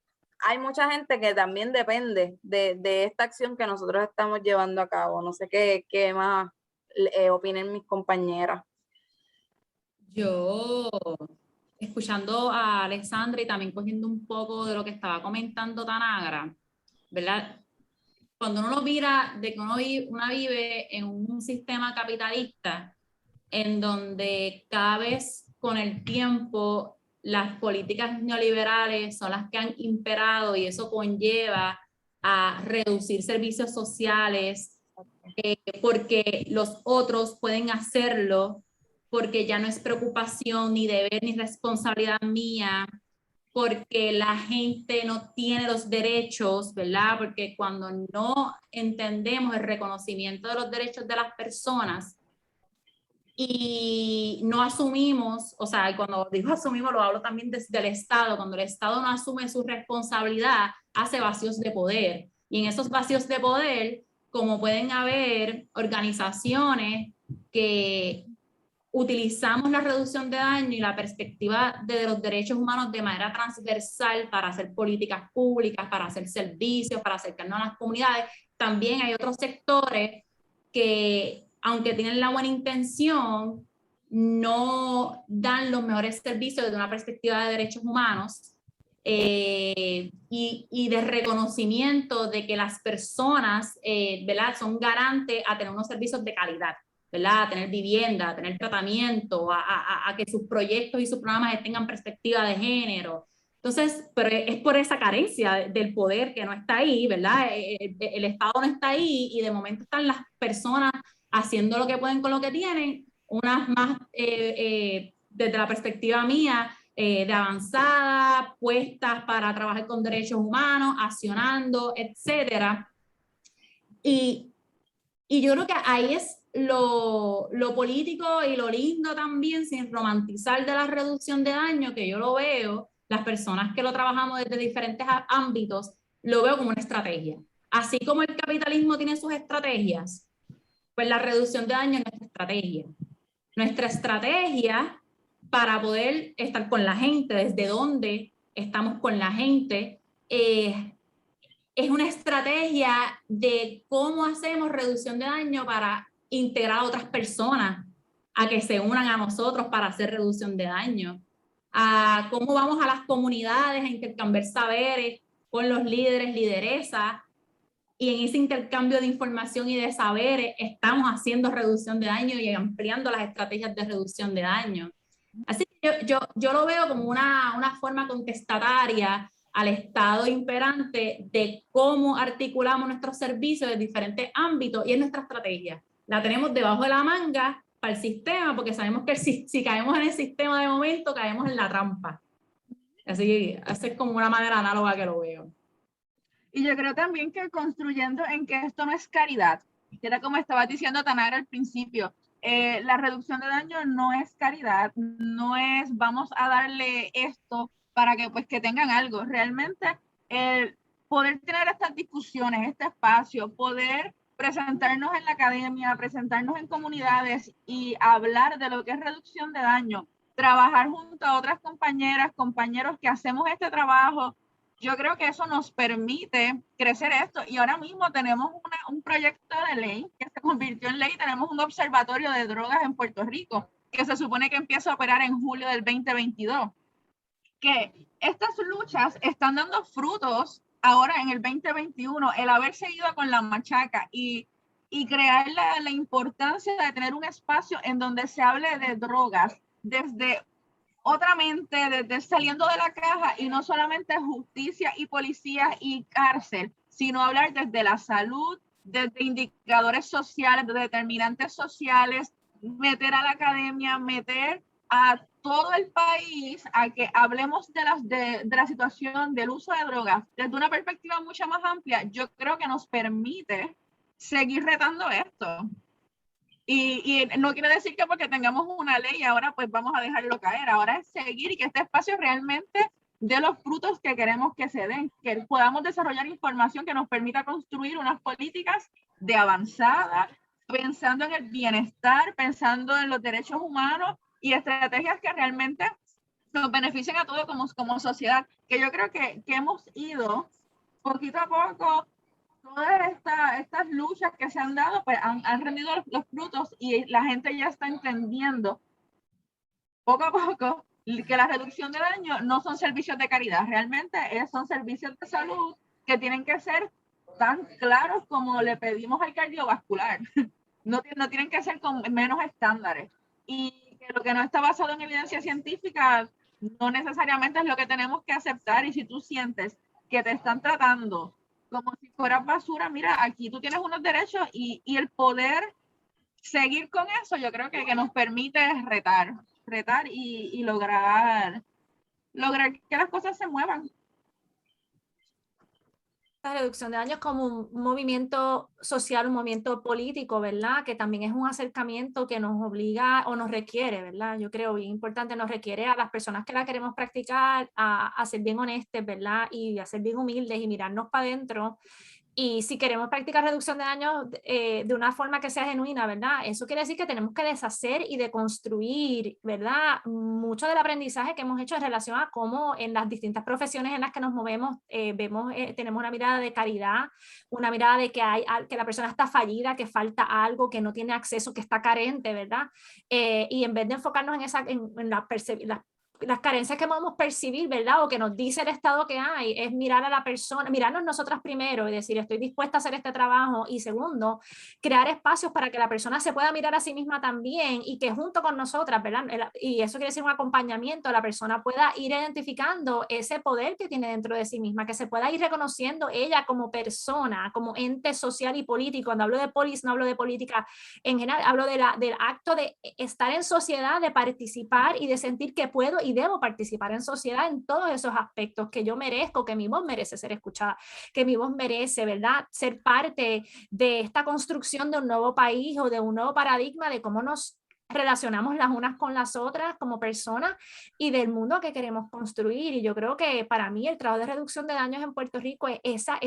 hay mucha gente que también depende de esta acción que nosotros estamos llevando a cabo. No sé qué más opinen mis compañeras. Yo escuchando a Alexandra y también cogiendo un poco de lo que estaba comentando Tanagra, ¿verdad? Cuando uno lo mira de que una vive en un sistema capitalista en donde cada vez con el tiempo las políticas neoliberales son las que han imperado y eso conlleva a reducir servicios sociales porque los otros pueden hacerlo, porque ya no es preocupación ni deber ni responsabilidad mía, porque la gente no tiene los derechos, ¿verdad? Porque cuando no entendemos el reconocimiento de los derechos de las personas y no asumimos, o sea, cuando digo asumimos lo hablo también desde el Estado, cuando el Estado no asume su responsabilidad, hace vacíos de poder. Y en esos vacíos de poder, como pueden haber organizaciones que utilizamos la reducción de daño y la perspectiva de los derechos humanos de manera transversal para hacer políticas públicas, para hacer servicios, para acercarnos a las comunidades, también hay otros sectores que, aunque tienen la buena intención, no dan los mejores servicios desde una perspectiva de derechos humanos y de reconocimiento de que las personas ¿verdad? Son garantes a tener unos servicios de calidad, ¿verdad? A tener vivienda, a tener tratamiento, a que sus proyectos y sus programas tengan perspectiva de género. Entonces, pero es por esa carencia del poder que no está ahí, ¿verdad? El Estado no está ahí y de momento están las personas haciendo lo que pueden con lo que tienen, unas más desde la perspectiva mía, de avanzada, puestas para trabajar con derechos humanos, accionando, etcétera. Y yo creo que ahí es lo político y lo lindo también, sin romantizar de la reducción de daño, que yo lo veo, las personas que lo trabajamos desde diferentes ámbitos, lo veo como una estrategia. Así como el capitalismo tiene sus estrategias, pues la reducción de daño es nuestra estrategia. Nuestra estrategia para poder estar con la gente, desde dónde estamos con la gente, es una estrategia de cómo hacemos reducción de daño para integrar a otras personas a que se unan a nosotros para hacer reducción de daño, a cómo vamos a las comunidades a intercambiar saberes con los líderes, lideresas, y en ese intercambio de información y de saberes estamos haciendo reducción de daño y ampliando las estrategias de reducción de daño. Así que yo lo veo como una forma contestataria al Estado imperante de cómo articulamos nuestros servicios de diferentes ámbitos y es nuestra estrategia. La tenemos debajo de la manga para el sistema porque sabemos que si caemos en el sistema de momento, caemos en la trampa. Así que es como una manera análoga que lo veo. Y yo creo también que construyendo en que esto no es caridad, que era como estaba diciendo Tanagra al principio, la reducción de daño no es caridad, no es vamos a darle esto para que pues que tengan algo. Realmente poder tener estas discusiones, este espacio, poder presentarnos en la academia, presentarnos en comunidades y hablar de lo que es reducción de daño, trabajar junto a otras compañeras, compañeros que hacemos este trabajo. Yo creo que eso nos permite crecer esto y ahora mismo tenemos un proyecto de ley que se convirtió en ley, tenemos un observatorio de drogas en Puerto Rico que se supone que empieza a operar en julio del 2022, que estas luchas están dando frutos ahora en el 2021, el haber seguido con la machaca y crear la importancia de tener un espacio en donde se hable de drogas desde otra mente, desde saliendo de la caja y no solamente justicia y policía y cárcel, sino hablar desde la salud, desde indicadores sociales, de determinantes sociales, meter a la academia, meter a todo el país a que hablemos de la situación del uso de drogas desde una perspectiva mucho más amplia. Yo creo que nos permite seguir retando esto. Y no quiere decir que porque tengamos una ley ahora pues vamos a dejarlo caer, ahora es seguir y que este espacio realmente dé los frutos que queremos que se den, que podamos desarrollar información que nos permita construir unas políticas de avanzada, pensando en el bienestar, pensando en los derechos humanos y estrategias que realmente nos beneficien a todos como sociedad, que yo creo que hemos ido poquito a poco. Todas estas luchas que se han dado pues han rendido los frutos y la gente ya está entendiendo poco a poco que la reducción de daño no son servicios de caridad, realmente son servicios de salud que tienen que ser tan claros como le pedimos al cardiovascular. No tienen que ser con menos estándares. Y que lo que no está basado en evidencia científica no necesariamente es lo que tenemos que aceptar. Y si tú sientes que te están tratando como si fueras basura, mira, aquí tú tienes unos derechos y el poder seguir con eso, yo creo que nos permite retar y lograr que las cosas se muevan. La reducción de daños como un movimiento social, un movimiento político, ¿verdad? Que también es un acercamiento que nos obliga o nos requiere, ¿verdad? Yo creo bien importante, nos requiere a las personas que la queremos practicar a ser bien honestas, ¿verdad? Y a ser bien humildes y mirarnos para adentro. Y si queremos practicar reducción de daños de una forma que sea genuina, ¿verdad? Eso quiere decir que tenemos que deshacer y deconstruir, ¿verdad? Mucho del aprendizaje que hemos hecho en relación a cómo en las distintas profesiones en las que nos movemos, tenemos una mirada de caridad, una mirada de que la persona está fallida, que falta algo, que no tiene acceso, que está carente, ¿verdad? Y en vez de enfocarnos en las carencias que podemos percibir, ¿verdad? O que nos dice el estado que hay, es mirar a la persona, mirarnos nosotras primero y decir, estoy dispuesta a hacer este trabajo. Y segundo, crear espacios para que la persona se pueda mirar a sí misma también y que junto con nosotras, ¿verdad? Y eso quiere decir un acompañamiento, la persona pueda ir identificando ese poder que tiene dentro de sí misma, que se pueda ir reconociendo ella como persona, como ente social y político. Cuando hablo de polis, no hablo de política en general, hablo del acto de estar en sociedad, de participar y de sentir que puedo y debo participar en sociedad en todos esos aspectos, que yo merezco, que mi voz merece ser escuchada, que mi voz merece, ¿verdad?, ser parte de esta construcción de un nuevo país o de un nuevo paradigma de cómo nos relacionamos las unas con las otras como personas y del mundo que queremos construir. Y yo creo que para mí el trabajo de reducción de daños en Puerto Rico es esa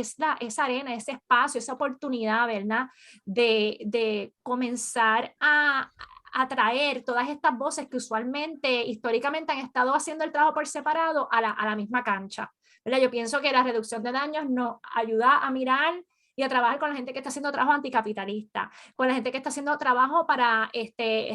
arena, ese espacio, esa oportunidad, ¿verdad?, de comenzar a atraer todas estas voces que usualmente, históricamente han estado haciendo el trabajo por separado a la misma cancha, ¿verdad? Yo pienso que la reducción de daños nos ayuda a mirar y a trabajar con la gente que está haciendo trabajo anticapitalista, con la gente que está haciendo trabajo para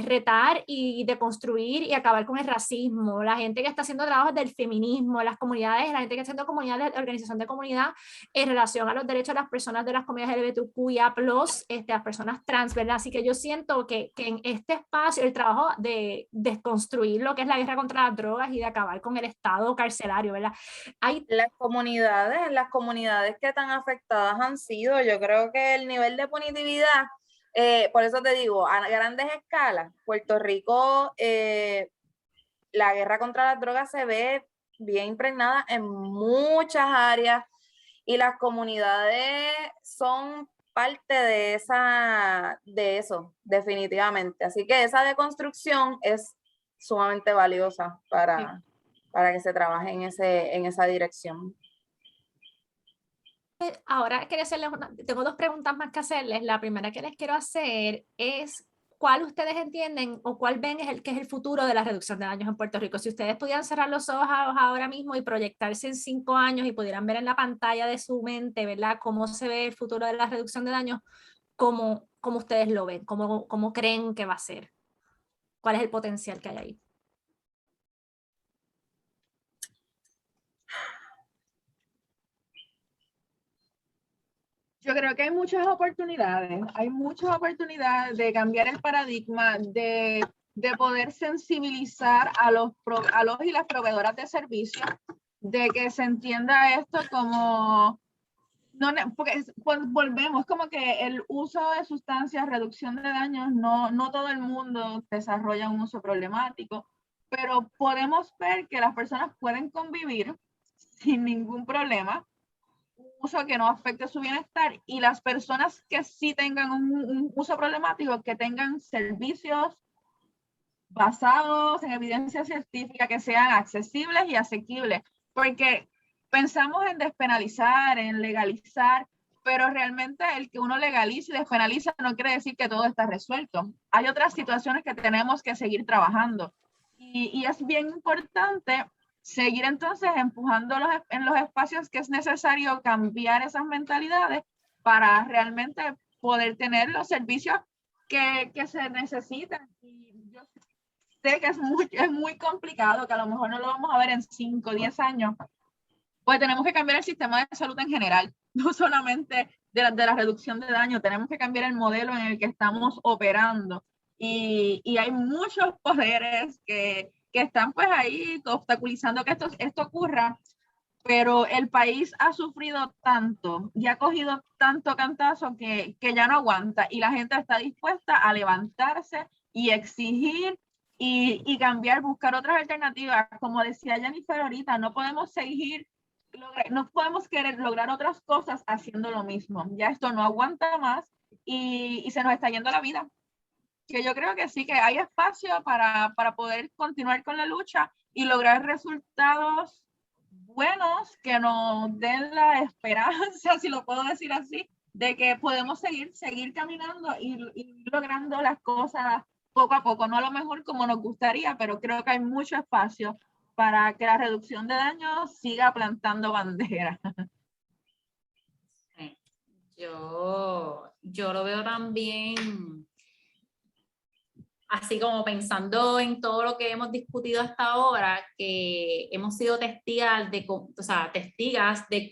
retar y deconstruir y acabar con el racismo, la gente que está haciendo trabajos del feminismo, las comunidades, la gente que está haciendo comunidades, organización de comunidad en relación a los derechos de las personas de las comunidades LGBTQIA+, las personas trans, ¿verdad? Así que yo siento que en este espacio el trabajo de desconstruir lo que es la guerra contra las drogas y de acabar con el estado carcelario, ¿verdad? Hay las comunidades que tan afectadas han sido, yo creo que el nivel de punitividad, por eso te digo, a grandes escalas, Puerto Rico, la guerra contra las drogas se ve bien impregnada en muchas áreas y las comunidades son parte de eso, definitivamente. Así que esa deconstrucción es sumamente valiosa para que se trabaje en esa dirección. Ahora quería hacerles tengo dos preguntas más que hacerles. La primera que les quiero hacer es ¿cuál ustedes entienden o cuál ven que es el futuro de la reducción de daños en Puerto Rico? Si ustedes pudieran cerrar los ojos ahora mismo y proyectarse en 5 años y pudieran ver en la pantalla de su mente, ¿verdad?, cómo se ve el futuro de la reducción de daños, ¿cómo ustedes lo ven? ¿Cómo creen que va a ser? ¿Cuál es el potencial que hay ahí? Yo creo que hay muchas oportunidades de cambiar el paradigma, de poder sensibilizar a los y las proveedoras de servicios, de que se entienda esto como, porque volvemos, como que el uso de sustancias, reducción de daños, no todo el mundo desarrolla un uso problemático, pero podemos ver que las personas pueden convivir sin ningún problema, uso que no afecte su bienestar, y las personas que sí tengan un uso problemático, que tengan servicios basados en evidencia científica, que sean accesibles y asequibles, porque pensamos en despenalizar, en legalizar, pero realmente el que uno legalice y despenaliza no quiere decir que todo está resuelto. Hay otras situaciones que tenemos que seguir trabajando, y es bien importante seguir entonces empujando en los espacios que es necesario cambiar esas mentalidades para realmente poder tener los servicios que se necesitan. Y yo sé que es muy complicado, que a lo mejor no lo vamos a ver en 5 o 10 años, pues tenemos que cambiar el sistema de salud en general, no solamente de la reducción de daño, tenemos que cambiar el modelo en el que estamos operando. Y hay muchos poderes que están pues ahí obstaculizando que esto ocurra, pero el país ha sufrido tanto y ha cogido tanto cantazo que ya no aguanta, y la gente está dispuesta a levantarse y exigir y cambiar, buscar otras alternativas. Como decía Jennifer ahorita, no podemos querer lograr otras cosas haciendo lo mismo. Ya esto no aguanta más y se nos está yendo la vida. Que yo creo que sí, que hay espacio para poder continuar con la lucha y lograr resultados buenos que nos den la esperanza, si lo puedo decir así, de que podemos seguir caminando y logrando las cosas poco a poco, no a lo mejor como nos gustaría, pero creo que hay mucho espacio para que la reducción de daños siga plantando bandera. Yo lo veo también así, como pensando en todo lo que hemos discutido hasta ahora, que hemos sido testigas de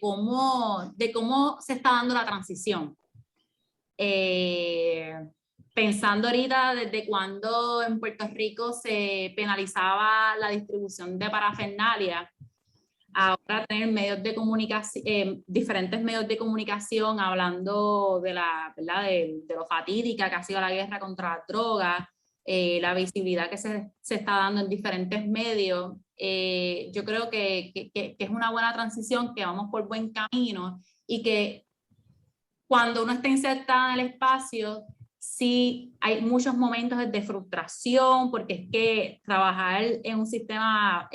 cómo se está dando la transición. Pensando ahorita desde cuando en Puerto Rico se penalizaba la distribución de parafernalia, ahora tener medios de comunicación, diferentes medios de comunicación hablando de ¿verdad? De lo fatídica que ha sido la guerra contra las drogas, la visibilidad que se está dando en diferentes medios. Yo creo que es una buena transición, que vamos por buen camino, y que cuando uno está insertada en el espacio, sí hay muchos momentos de frustración, porque es que trabajar en un sistema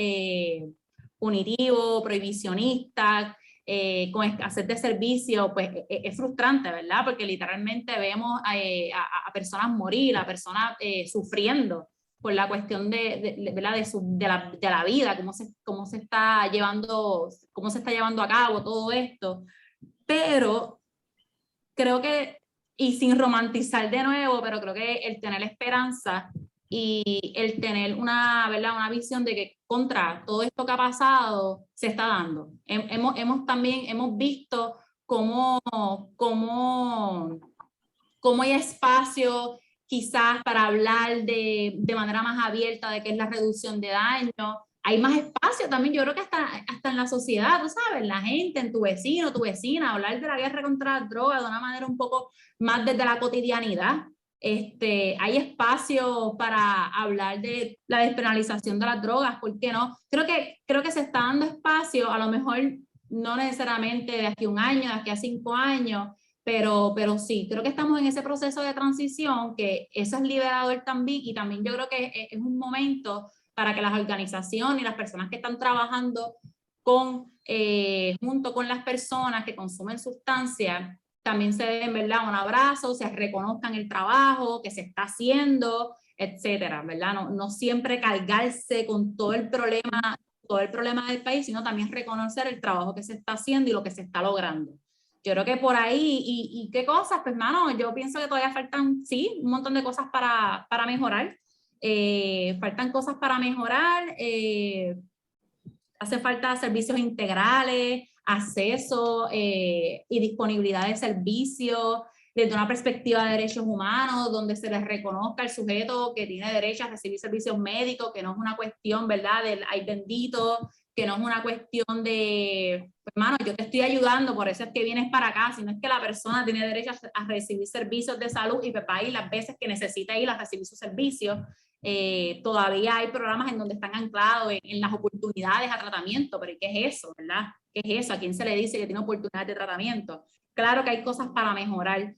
punitivo, prohibicionista, con escasez de servicio, pues es frustrante, ¿verdad? Porque literalmente vemos a personas morir, a personas sufriendo por la cuestión ¿verdad? de la vida, cómo se está llevando a cabo todo esto. Pero creo que, y sin romantizar de nuevo, pero creo que el tener esperanza y el tener ¿verdad? Una visión de que contra todo esto que ha pasado se está dando. Hemos visto cómo hay espacio quizás para hablar de manera más abierta de qué es la reducción de daño. Hay más espacio también, yo creo que hasta en la sociedad, tú sabes, la gente, en tu vecino, tu vecina, hablar de la guerra contra las drogas de una manera un poco más desde la cotidianidad. Hay espacio para hablar de la despenalización de las drogas, ¿por qué no? Creo que se está dando espacio, a lo mejor no necesariamente de aquí a un año, de aquí a 5 años, pero sí, creo que estamos en ese proceso de transición, que eso es liberador también, y también yo creo que es un momento para que las organizaciones y las personas que están trabajando junto con las personas que consumen sustancias, también se den, ¿verdad? Un abrazo, se reconozcan el trabajo que se está haciendo, etcétera, ¿verdad? No siempre cargarse con todo el problema del país, sino también reconocer el trabajo que se está haciendo y lo que se está logrando. Yo creo que por ahí, y qué cosas, pues, mano, yo pienso que todavía faltan, sí, un montón de cosas para mejorar. Faltan cosas para mejorar, hace falta servicios integrales, acceso y disponibilidad de servicios desde una perspectiva de derechos humanos, donde se les reconozca al sujeto que tiene derecho a recibir servicios médicos, que no es una cuestión, ¿verdad?, del ay bendito, que no es una cuestión de, pues, hermano, yo te estoy ayudando, por eso es que vienes para acá, sino es que la persona tiene derecho a recibir servicios de salud y va a ir las veces que necesita ir a recibir sus servicios. Todavía hay programas en donde están anclados en las oportunidades a tratamiento, pero ¿qué es eso, verdad? ¿Qué es eso? ¿A quién se le dice que tiene oportunidades de tratamiento? Claro que hay cosas para mejorar.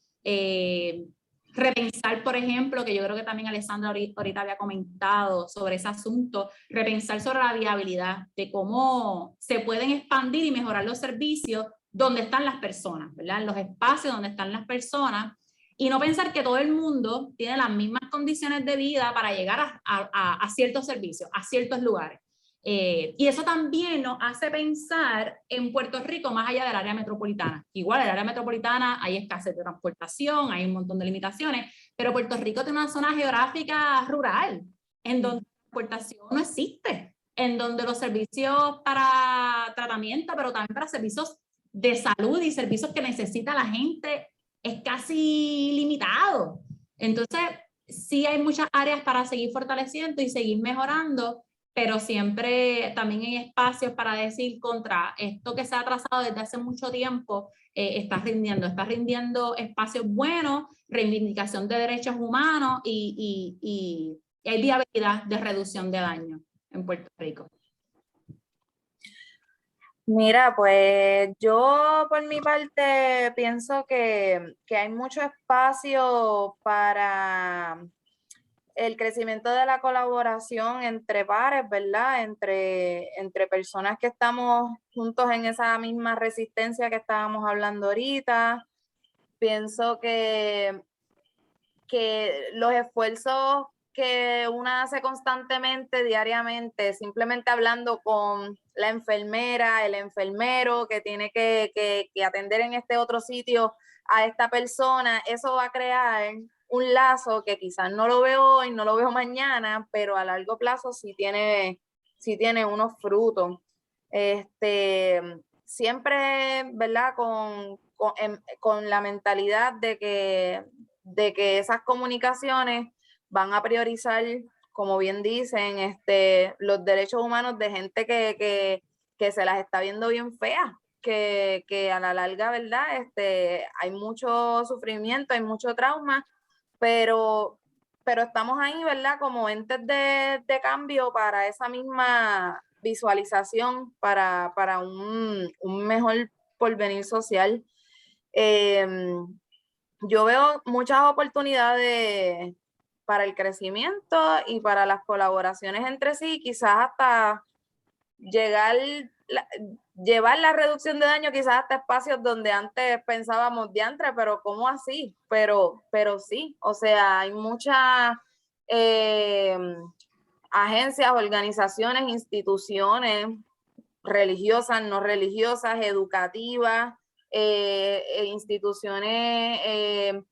Repensar, por ejemplo, que yo creo que también Alessandra ahorita había comentado sobre ese asunto, repensar sobre la viabilidad de cómo se pueden expandir y mejorar los servicios donde están las personas, ¿verdad? En los espacios donde están las personas, y no pensar que todo el mundo tiene las mismas condiciones de vida para llegar a ciertos servicios, a ciertos lugares. Y eso también nos hace pensar en Puerto Rico más allá del área metropolitana. Igual en el área metropolitana hay escasez de transportación, hay un montón de limitaciones, pero Puerto Rico tiene una zona geográfica rural, en donde transportación no existe, en donde los servicios para tratamiento, pero también para servicios de salud y servicios que necesita la gente es casi limitado. Entonces, sí hay muchas áreas para seguir fortaleciendo y seguir mejorando, pero siempre también hay espacios para decir contra esto que se ha trazado desde hace mucho tiempo, está rindiendo espacios buenos, reivindicación de derechos humanos y hay viabilidad de reducción de daño en Puerto Rico. Mira, pues yo por mi parte pienso que hay mucho espacio para el crecimiento de la colaboración entre pares, ¿verdad? Entre personas que estamos juntos en esa misma resistencia que estábamos hablando ahorita. Pienso que los esfuerzos que uno hace constantemente, diariamente, simplemente hablando con la enfermera, el enfermero que tiene que atender en este otro sitio a esta persona, eso va a crear un lazo que quizás no lo veo hoy, no lo veo mañana, pero a largo plazo sí tiene unos frutos. Siempre, ¿verdad? Con la mentalidad de que esas comunicaciones van a priorizar, como bien dicen, los derechos humanos de gente que se las está viendo bien feas, que a la larga, ¿verdad? Hay mucho sufrimiento, hay mucho trauma, pero estamos ahí, ¿verdad? Como entes de cambio para esa misma visualización, para un mejor porvenir social. Yo veo muchas oportunidades para el crecimiento y para las colaboraciones entre sí, quizás hasta llevar la reducción de daño quizás hasta espacios donde antes pensábamos diantre, pero ¿cómo así? Pero sí, o sea, hay muchas agencias, organizaciones, instituciones religiosas, no religiosas, educativas, instituciones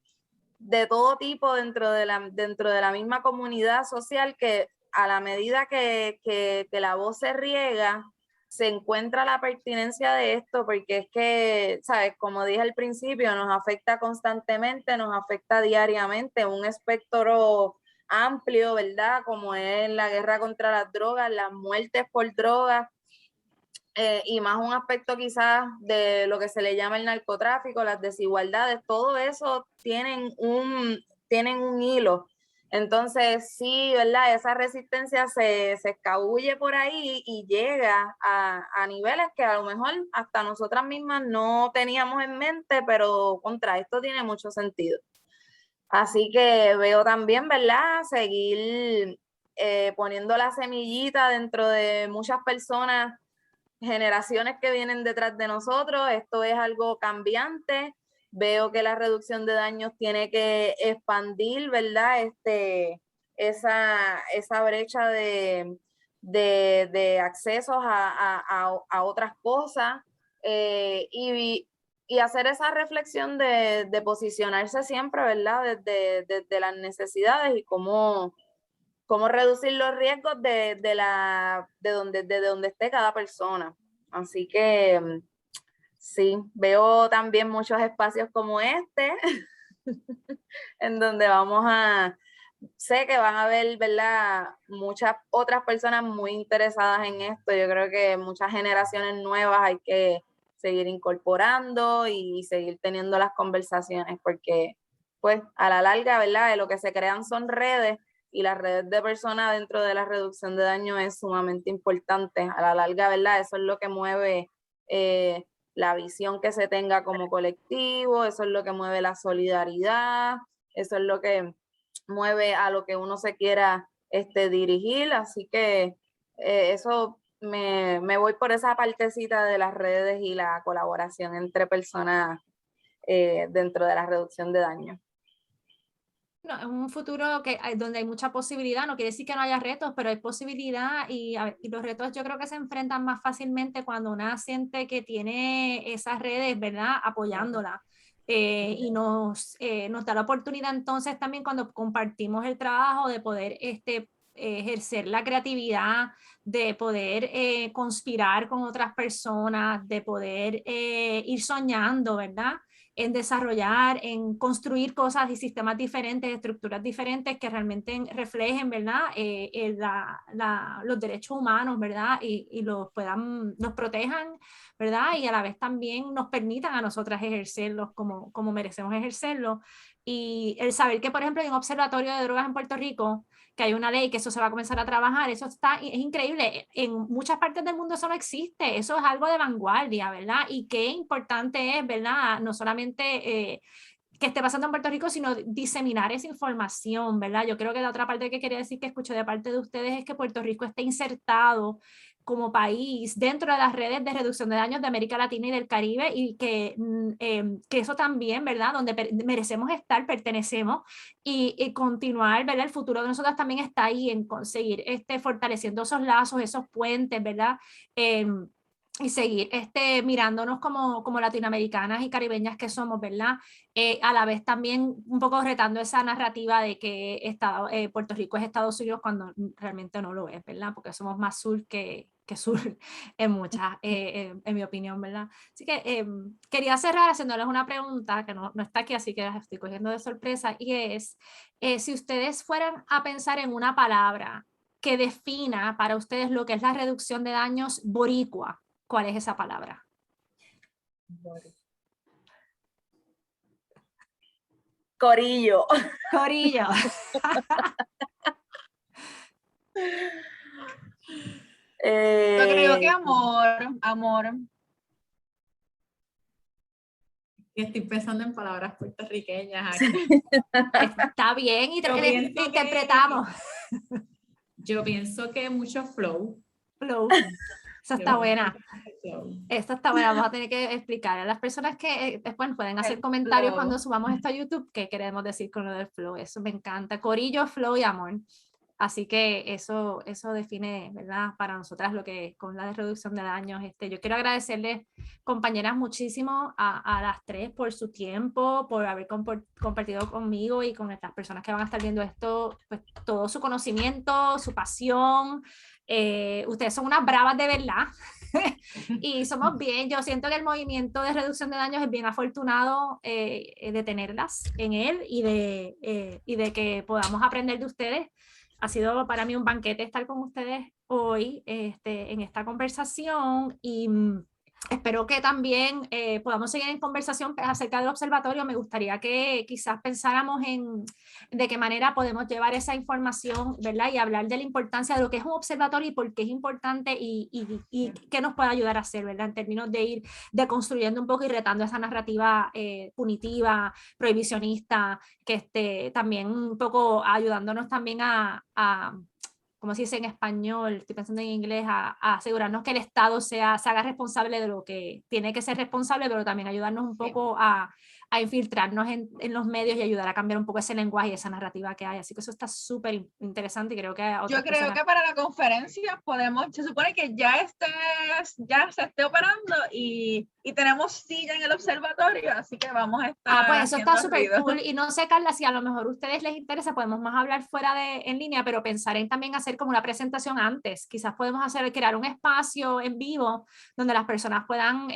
de todo tipo dentro de la misma comunidad social que a la medida que la voz se riega, se encuentra la pertinencia de esto, porque es que, ¿sabes? Como dije al principio, nos afecta constantemente, nos afecta diariamente, un espectro amplio, ¿verdad? Como es la guerra contra las drogas, las muertes por drogas, y más un aspecto quizás de lo que se le llama el narcotráfico, las desigualdades, todo eso tienen un hilo. Entonces, sí, ¿verdad? Esa resistencia se escabulle por ahí y llega a niveles que a lo mejor hasta nosotras mismas no teníamos en mente, pero contra esto tiene mucho sentido. Así que veo también, ¿verdad? Seguir poniendo la semillita dentro de muchas personas, generaciones que vienen detrás de nosotros. Esto es algo cambiante. Veo que la reducción de daños tiene que expandir, ¿verdad? Esa brecha de accesos a otras cosas, y hacer esa reflexión de posicionarse siempre, ¿verdad? Desde las necesidades y cómo reducir los riesgos de donde esté cada persona. Así que sí, veo también muchos espacios como este, en donde sé que van a haber, ¿verdad? Muchas otras personas muy interesadas en esto. Yo creo que muchas generaciones nuevas hay que seguir incorporando y seguir teniendo las conversaciones, porque pues a la larga, ¿verdad? De lo que se crean son redes, y las redes de personas dentro de la reducción de daño es sumamente importante. A la larga, ¿verdad? Eso es lo que mueve la visión que se tenga como colectivo, eso es lo que mueve la solidaridad, eso es lo que mueve a lo que uno se quiera dirigir. Así que eso me voy por esa partecita de las redes y la colaboración entre personas dentro de la reducción de daño. No, es un futuro donde hay mucha posibilidad, no quiere decir que no haya retos, pero hay posibilidad y los retos yo creo que se enfrentan más fácilmente cuando una siente que tiene esas redes, ¿verdad? Apoyándola. Y nos da la oportunidad entonces también cuando compartimos el trabajo de poder ejercer la creatividad, de poder conspirar con otras personas, de poder ir soñando, ¿verdad? En desarrollar, en construir cosas y sistemas diferentes, estructuras diferentes que realmente reflejen, ¿verdad? Los derechos humanos, ¿verdad? Y nos protejan, ¿verdad? Y a la vez también nos permitan a nosotras ejercerlos como merecemos ejercerlos. Y el saber que, por ejemplo, hay un observatorio de drogas en Puerto Rico, que hay una ley, que eso se va a comenzar a trabajar, eso es increíble. En muchas partes del mundo eso no existe, eso es algo de vanguardia, ¿verdad? Y qué importante es, ¿verdad? No solamente que esté pasando en Puerto Rico, sino diseminar esa información, ¿verdad? Yo creo que la otra parte que quería decir que escuché de parte de ustedes es que Puerto Rico esté insertado como país dentro de las redes de reducción de daños de América Latina y del Caribe, y que eso también, ¿verdad? Donde merecemos estar, pertenecemos, y continuar, ¿verdad? El futuro de nosotros también está ahí en conseguir fortaleciendo esos lazos, esos puentes, ¿verdad? Y seguir mirándonos como latinoamericanas y caribeñas que somos, ¿verdad? A la vez también un poco retando esa narrativa de que Puerto Rico es Estados Unidos cuando realmente no lo es, ¿verdad? Porque somos más sur que sur en muchas, en mi opinión, ¿verdad? Así que quería cerrar haciéndoles una pregunta que no está aquí, así que las estoy cogiendo de sorpresa, y es, si ustedes fueran a pensar en una palabra que defina para ustedes lo que es la reducción de daños boricua, ¿cuál es esa palabra? Corillo. Corillo. Yo creo que amor. Estoy pensando en palabras puertorriqueñas aquí. Está bien, y interpretamos. Yo pienso que mucho flow. Flow. Esa está buena. Esta está buena. Vamos a tener que explicar a las personas que después pueden hacer comentarios cuando subamos esto a YouTube qué queremos decir con lo del flow. Eso me encanta. Corillo, flow y amor. Así que eso define, ¿verdad? Para nosotras lo que con la reducción de daños. Yo quiero agradecerles, compañeras, muchísimo a las tres por su tiempo, por haber compartido conmigo y con estas personas que van a estar viendo esto, pues todo su conocimiento, su pasión. Ustedes son unas bravas de verdad. Y somos bien, yo siento que el movimiento de reducción de daños es bien afortunado de tenerlas en él y de que podamos aprender de ustedes. Ha sido para mí un banquete estar con ustedes hoy en esta conversación, y espero que también podamos seguir en conversación acerca del observatorio. Me gustaría que quizás pensáramos en de qué manera podemos llevar esa información, ¿verdad? Y hablar de la importancia de lo que es un observatorio y por qué es importante y qué nos puede ayudar a hacer, ¿verdad? En términos de ir deconstruyendo un poco y retando esa narrativa punitiva, prohibicionista, que también un poco ayudándonos también como se dice en español, estoy pensando en inglés, a asegurarnos que el Estado se haga responsable de lo que tiene que ser responsable, pero también ayudarnos un poco a infiltrarnos en los medios y ayudar a cambiar un poco ese lenguaje y esa narrativa que hay. Así que eso está súper interesante, y creo que Yo creo que para la conferencia se supone que ya se esté operando y tenemos silla en el observatorio, así que vamos a estar. Pues eso está súper cool. Y no sé, Carla, si a lo mejor a ustedes les interesa, podemos más hablar en línea, pero pensar en también hacer como una presentación antes. Quizás podemos crear un espacio en vivo donde las personas puedan,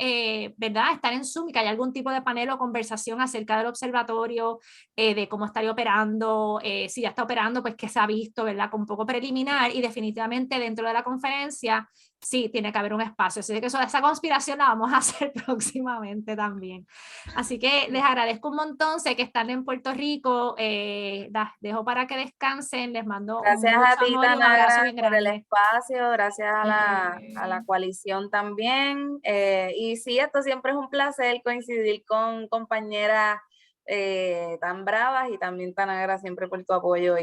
¿verdad?, estar en Zoom, y que haya algún tipo de panel o conversación acerca del observatorio, de cómo estaría operando, si ya está operando, pues qué se ha visto, ¿verdad?, con un poco preliminar, y definitivamente dentro de la conferencia sí tiene que haber un espacio. Así que esa conspiración la vamos a hacer próximamente también. Así que les agradezco un montón. Sé que están en Puerto Rico. Dejo para que descansen. Les mando gracias mucho a ti, amor y un abrazo bien por el grande. espacio, gracias a la coalición también. Y sí, esto siempre es un placer coincidir con compañeras tan bravas y también tan agras, siempre por tu apoyo,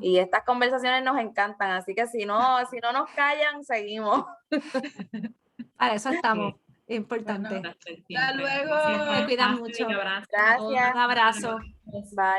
y estas conversaciones nos encantan, así que si no nos callan, seguimos. Para eso estamos. Importante. Bueno, hasta luego. Me cuidan mucho. Gracias. Un abrazo. Bye.